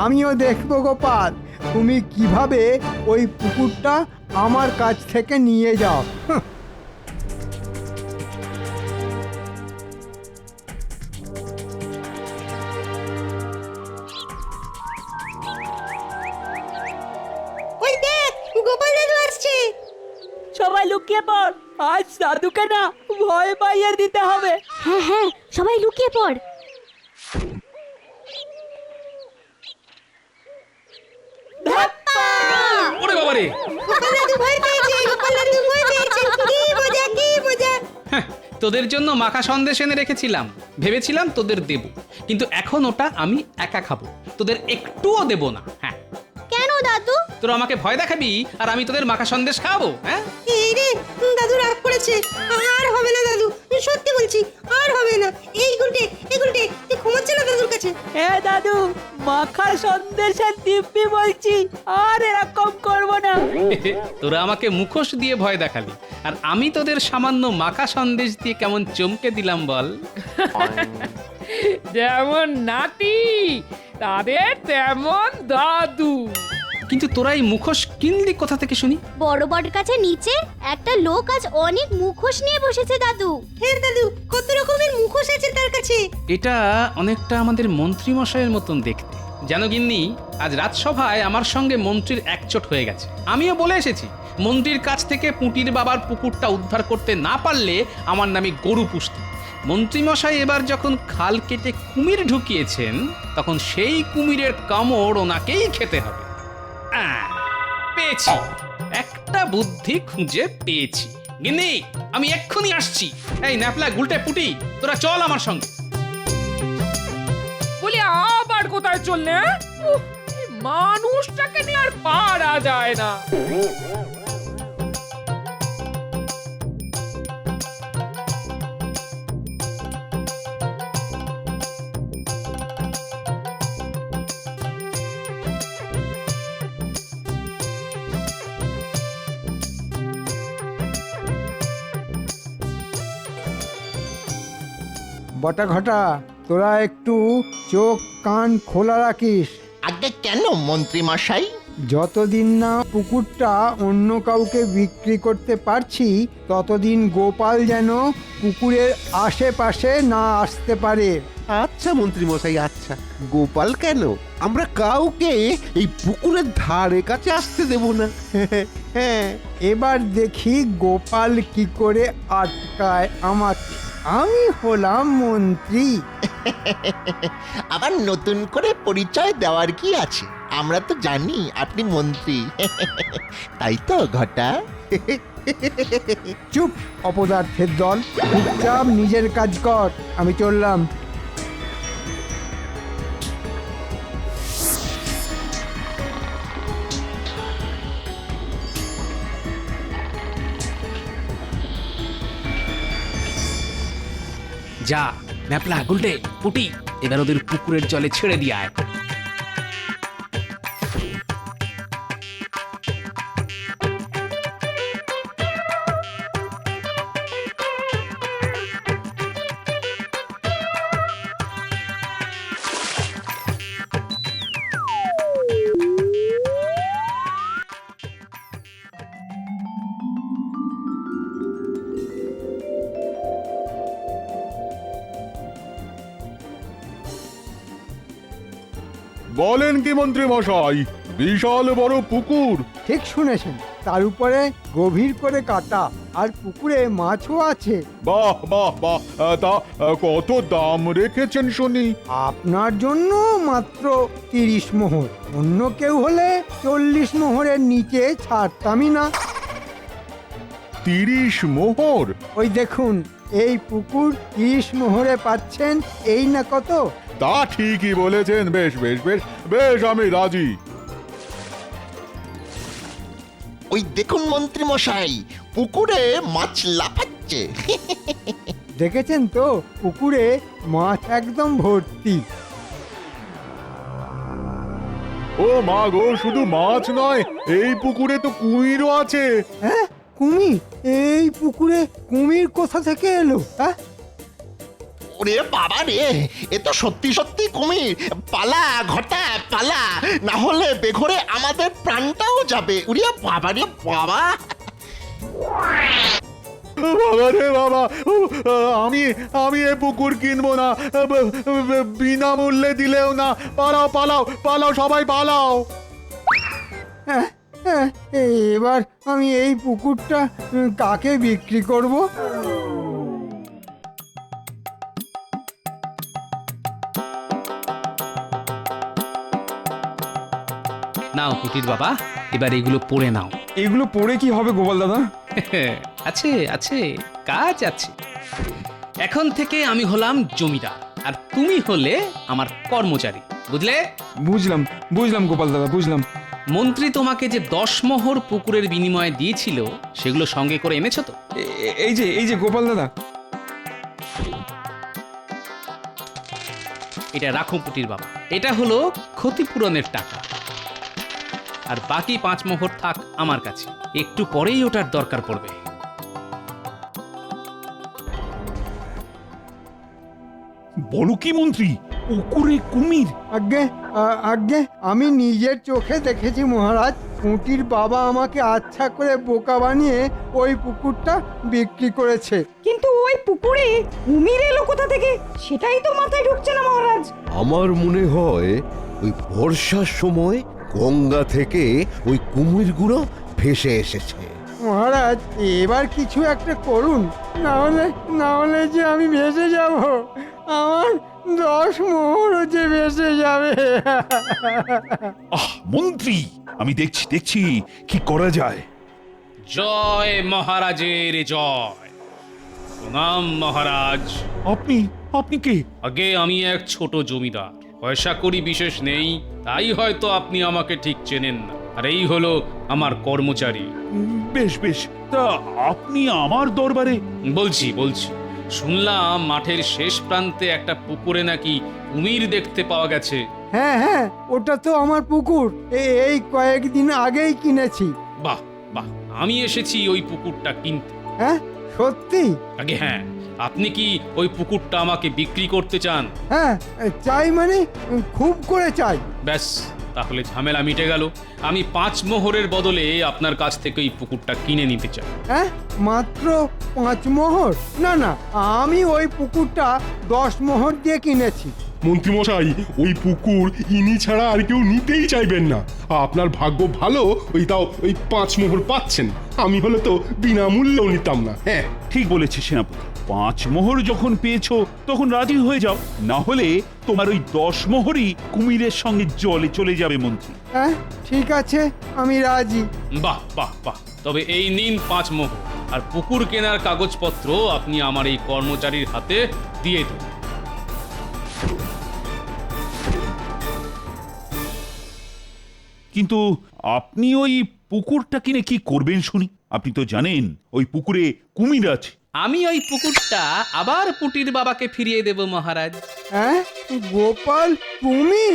আমিও দেখবো গোপাল, তুমি কিভাবে ওই পুকুরটা আমার কাছ থেকে নিয়ে যাও। ওই দেখ, সবাই লুকিয়ে পড়, আজ দাদুকে না ভয় পাইয়ে দিতে হবে। হ্যাঁ হ্যাঁ, সবাই লুকিয়ে পড়। ওরে বাবা রে, গোপাল দাদু ভয় পেয়েছে, গোপাল দাদু ভয় পেয়েছে। কি মজা, কি মজা। হ্যাঁ, তোদের জন্য মাখা সন্দেশ এনে রেখেছিলাম, ভেবেছিলাম তোদের দেব, কিন্তু এখন ওটা আমি একা খাবো, তোদের একটুও দেব না। হ্যাঁ, কেন দাদু? তোরা আমাকে ভয় দেখাবি আর আমি তোদের মাখা সন্দেশ খাবো? হ্যাঁ, এই রে, দাদু রাগ করেছে। আর হবে না দাদু, সত্যি বলছি, আর হবে না। এই গুলটে, তুই ঘুমাচ্ছে না দাদুর কাছে? হ্যাঁ দাদু, মাখা সন্দেশের দিব্যি বলছি, আর এরকম করবো না। তোরা আমাকে মুখোশ দিয়ে ভয় দেখালি, আর আমি তোদের সামান্য মাখা সন্দেশ দিয়ে কেমন চমকে দিলাম বল। যেমন নাতি তাদের তেমন দাদু। কিন্তু তোরা এই মুখোশ কিনলি কোথা থেকে শুনি? বড় বট কাছে নিচে একটা লোক আজ অনেক মুখোশ নিয়ে বসেছে দাদু। হ্যাঁ দাদু, কত রকমের মুখোশ আছে তার কাছে। এটা অনেকটা আমাদের মন্ত্রী মশাইয়ের মতন দেখতে। জানো গিন্নি, আজ রাজসভায় আমার সঙ্গে মন্ত্রীর একচোট হয়ে গেছে। আমিও বলে এসেছি, মন্ত্রীর কাছ থেকে পুঁটির বাবার পুকুরটা উদ্ধার করতে না পারলে আমার নামে গরু পুষতে। মন্ত্রীমশাই এবার যখন খাল কেটে কুমির ঢুকিয়েছেন, তখন সেই কুমিরের কামড় ওনাকেই খেতে হবে। পেয়েছি, একটা বুদ্ধি খুঁজে পেয়েছি। গিন্নি, আমি এক্ষুনি আসছি। এই ন্যাপলা, গুলটে, পুটি, তোরা চল আমার সঙ্গে। বলি আবার কোথায় চললে? উফ, এই মানুষটাকে নিয়ে আর পারা যায় না। বটা ঘটা, তোরা একটু চোখ কান খোলা রাখিস। আগে কেন মন্ত্রী মশাই? যতদিন না পুকুরটা অন্য কাউকে বিক্রি করতে পারছি, ততদিন গোপাল যেন পুকুরের আশেপাশে না আসতে পারে। আচ্ছা মন্ত্রী মশাই, আচ্ছা। গোপাল কেন, আমরা কাউকে এই পুকুরের ধারে কাছে আসতে দেব না। হ্যাঁ, এবার দেখি গোপাল কি করে আটকায় আমাকে। আমি হলাম মন্ত্রী। আবার নতুন করে পরিচয় দেওয়ার কি আছে? আমরা তো জানি আপনি মন্ত্রী। তাই তো ঘটা? চুপ অপদার্থের দল, চুপচাপ নিজের কাজ কর। আমি চললাম। যা ন্যাপলা, গুলটে, পুটি, এবার ওদের পুকুরের জলে ছেড়ে দিয়ে আয়। বলেন কি মন্ত্রী মশাই, বিশাল বড় পুকুর? ঠিক শুনেছেন, তার উপরে গভীর করে কাটা, আর পুকুরে মাছও আছে। বাহ বাহ বাহ, তা কত দাম রেখেছেন শুনি? আপনার জন্য মাত্র 30 মোহর। অন্য কেউ হলে 40 মোহরের নিচে ছাড়তামই না। 30 মোহর? ওই দেখুন, এই পুকুর 30 মোহরে পাচ্ছেন, এই না কত? তা ঠিকই বলেছেন। বেশ বেশ বেশ বেশ, আমি রাজি। ওই দেখুন মন্ত্রী মশাই, পুকুরে মাছ লাফাচ্ছে। দেখেছেন তো, পুকুরে মাছ একদম ভর্তি। ও মা গো, শুধু মাছ নয়, এই পুকুরে তো কুমিরও আছে। হ্যাঁ, কুমির? এই পুকুরে কুমির কোথা থেকে এলো? হ্যাঁ, ওরে বাবা রে, এ তো সত্যি সত্যি কুমির। পালা ঘটা, পালা, না হলে বেঘরে আমাদের প্রাণটাও যাবে। উড়িয়া বাবা রে বাবা। বাবা রে বাবা, আমি আমি এ পুকুর কিনবো না, বিনামূল্যে দিলেও না। পালাও পালাও পালাও, সবাই পালাও। হ্যাঁ, হ্যাঁ, এবার আমি এই পুকুরটা কাকে বিক্রি করব? নাও পুটির বাবা, এবার এগুলো পড়ে নাও। এগুলো পড়ে কি হবে গোপাল দাদা? আছে আছে, কাজ আছে। এখন থেকে আমি হলাম জমিদার আর তুমি হলে আমার কর্মচারী, বুঝলে? বুঝলাম বুঝলাম গোপাল দাদা, বুঝলাম। মন্ত্রী তোমাকে যে 10 মোহর পুকুরের বিনিময়ে দিয়েছিল সেগুলো সঙ্গে করে এনেছো তো? এই যে গোপাল দাদা। এটা রাখো পুটির বাবা, এটা হলো ক্ষতিপূরণের টাকা। আর বাকি 5 মোহর থাক আমার কাছে, একটু পরেই ওটার দরকার পড়বে। বলো কি মন্ত্রী, পুকুরে কুমির? আজ্ঞে আমি নিজের চোখে দেখেছি মহারাজ। পুঁটির বাবা আমাকে আচ্ছা করে বোকা বানিয়ে ওই পুকুরটা বিক্রি করেছে। কিন্তু ওই পুকুরে কুমির এলো কোথা থেকে সেটাই তো মাথায় ঢুকছে না মহারাজ। আমার মনে হয় ওই বর্ষার সময় গঙ্গা থেকে ওই কুমিরগুলো ভেসে এসেছে। মহারাজ এবার কিছু একটা করুন, না হলে যে আমি ভেসে যাব। আমার 10 মোহরও যে ভেসে যাবে। মন্ত্রী, আমি দেখছি কি করা যায়। জয় মহারাজের জয়। প্রণাম মহারাজ। আপনি কে? আগে আমি এক ছোট জমিদার, পয়সা করি বিশেষ নেই, তাই হয়তো আপনি আমাকে ঠিক চেনেন না। আর এই হলো আমার কর্মচারী। বেশ, তা আপনি আমার দরবারে? বলছি শুনলাম মাঠের শেষ প্রান্তে একটা পুকুরে নাকি কুমির দেখতে পাওয়া গেছে। হ্যাঁ, ওটা তো আমার পুকুর। এই কয়েকদিন আগেই কিনেছি। বাহ, আমি এসেছি ওই পুকুরটা কিনতে। হ্যাঁ, সত্যি? আগে হ্যাঁ, আপনি কি ওই পুকুরটা আমাকে বিক্রি করতে চান? হ্যাঁ, চাই মানে খুব করে চাই। ব্যাস, তাহলে ঝামেলা মিটে গেল। আমি 5 মোহরের বদলে আপনার কাছ থেকে এই পুকুরটা কিনে নিতে চাই। হ্যাঁ, মাত্র 5 মোহর? না, আমি ওই পুকুরটা 10 মোহর দিয়ে কিনেছি। মন্ত্রীমশাই, ওই পুকুর ইনি ছাড়া আর কেউ নিতেই চাইবেন না। আপনার ভাগ্য ভালো, ওই 5 মোহর পাচ্ছেন। আমি হলে তো বিনামূল্যেও নিতাম না। হ্যাঁ, ঠিক বলেছে সেনাপতি। 5 মোহর যখন পেয়েছো তখন রাজি হয়ে যাও, না হলে তোমার ওই 10 মোহরই কুমিরের সঙ্গে জলে চলে যাবে মন্ত্রী। হ্যাঁ, ঠিক আছে, আমি রাজি। বাহ, তবে এই নিন 5 মোহর, আর পুকুর কেনার কাগজপত্র আপনি আমার এই কর্মচারীর হাতে দিয়ে দিন। কিন্তু আপনি ওই পুকুরটা কিনে কি করবেন শুনি? আপনি তো জানেন ওই পুকুরে কুমির আছে। আমি ওই পুকুরটা আবার পুটির বাবাকে ফিরিয়ে দেব মহারাজ। হ্যাঁ, গোপাল তুমি?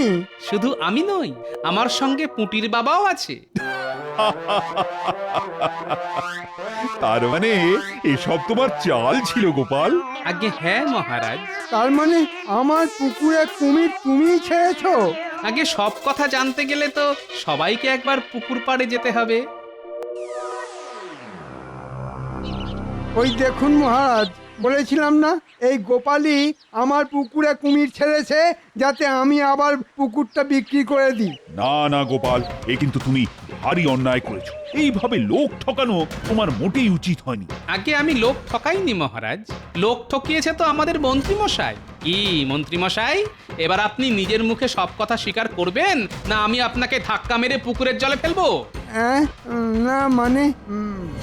শুধু আমি নই, আমার সঙ্গে পুটির বাবাও আছে। তার মানে এসব তোমার চাল ছিল গোপাল? আগে হ্যাঁ মহারাজ। তার মানে আমার পুকুরে কুমির তুমি ছেড়েছো? আগে সব কথা জানতে গেলে তো সবাইকে একবার পুকুর পাড়ে যেতে হবে। ওই দেখুন মহারাজ, বলেছিলাম না এই গোপালই আমার পুকুরে কুমির ছেড়েছে যাতে আমি আবার পুকুরটা বিক্রি করে দিই। না গোপাল, এ কিন্তু তুমি ভারী অন্যায় করেছো। এইভাবে লোক ঠকানো তোমার মোটেই উচিত হয়নি। আগে আমি লোক ঠকাইনি মহারাজ, লোক ঠকিয়েছে তো আমাদের মন্ত্রীমশাই। কি মন্ত্রীমশাই, এবার আপনি নিজের মুখে সব কথা স্বীকার করবেন, না আমি আপনাকে ধাক্কা মেরে পুকুরের জলে ফেলবো? না মানে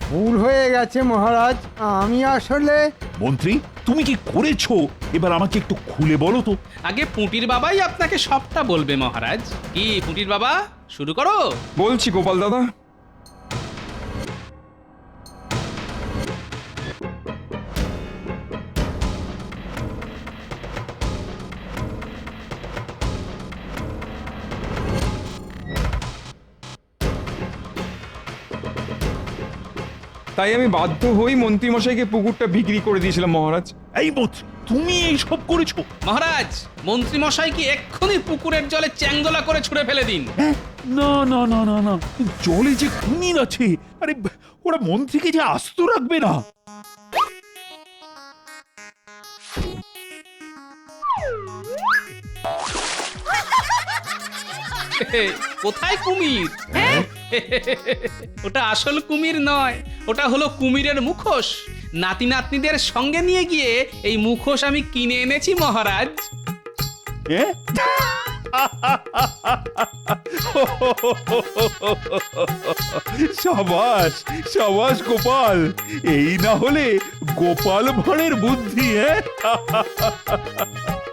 ভুল হয়ে গেছে মহারাজ, আমি আসলে। মন্ত্রী, তুমি কি করেছো এবার আমাকে একটু খুলে বলো তো। আগে পুটির বাবাই আপনাকে সবটা বলবে মহারাজ। কি পুটির বাবা, শুরু করো। বলছি গোপাল দাদা। তাই আমি বাধ্য হই মন্ত্রীমশাইকে পুকুরটা বিক্রি করে দিয়েছিলাম মহারাজ। এই মন্ত্রী, তুমি এইসব করেছো? মহারাজ, মন্ত্রীমশাইকে এক্ষুনি পুকুরের জলে চ্যাংদোলা করে ছুঁড়ে ফেলে দিন। না, জলে যে কুমির আছে, আরে ওরা মন্ত্রীকে যে আস্ত রাখবে না। কোথায় কুমির? ওটা আসল কুমির নয়, ওটা হলো কুমিরের মুখোশ। নাতি নাতনিদের সঙ্গে নিয়ে গিয়ে এই মুখোশ আমি কিনে এনেছি মহারাজ। সাবাস সাবাস গোপাল, এই না হলে গোপাল ভাঁড়ের বুদ্ধি।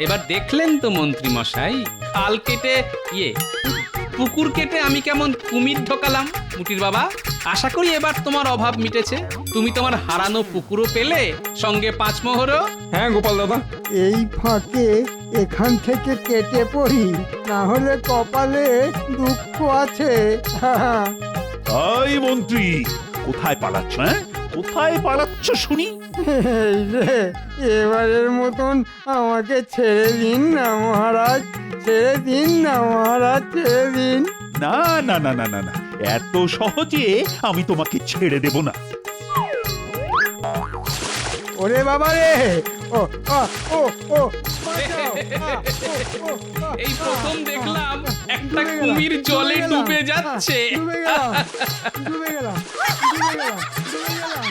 এবার দেখলেন তো মন্ত্রী মশাই, খাল কেটে পুকুর কেটে আমি কেমন কুমির ঢোকালাম। মুটির বাবা, আশা করি এবার তোমার অভাব মিটেছে। তুমি তোমার হারানো পুকুরও পেলে, সঙ্গে 5 মোহরও। হ্যাঁ গোপাল দাদা। এই ফাঁকে এখান থেকে কেটে পড়ি, না হলে কপালে দুঃখ আছে। এই মন্ত্রী, কোথায় পালাচ্ছ? কোথায় পালাচ্ছ শুনি? এই রে, এবারের মতন আমাকে ছেড়ে দিন না মহারাজ, ছেড়ে দিন না মহারাজ, ছেড়ে দিন। না না না না না না, এত সহজে আমি তোমাকে ছেড়ে দেব না। ওরে বাবা রে, ও ও ও ও এই প্রথম দেখলাম একটা কুমির জলে ডুবে যাচ্ছে। ডুবে গেলাম, ডুবে গেলাম, ডুবে গেলাম, ডুবে গেলাম।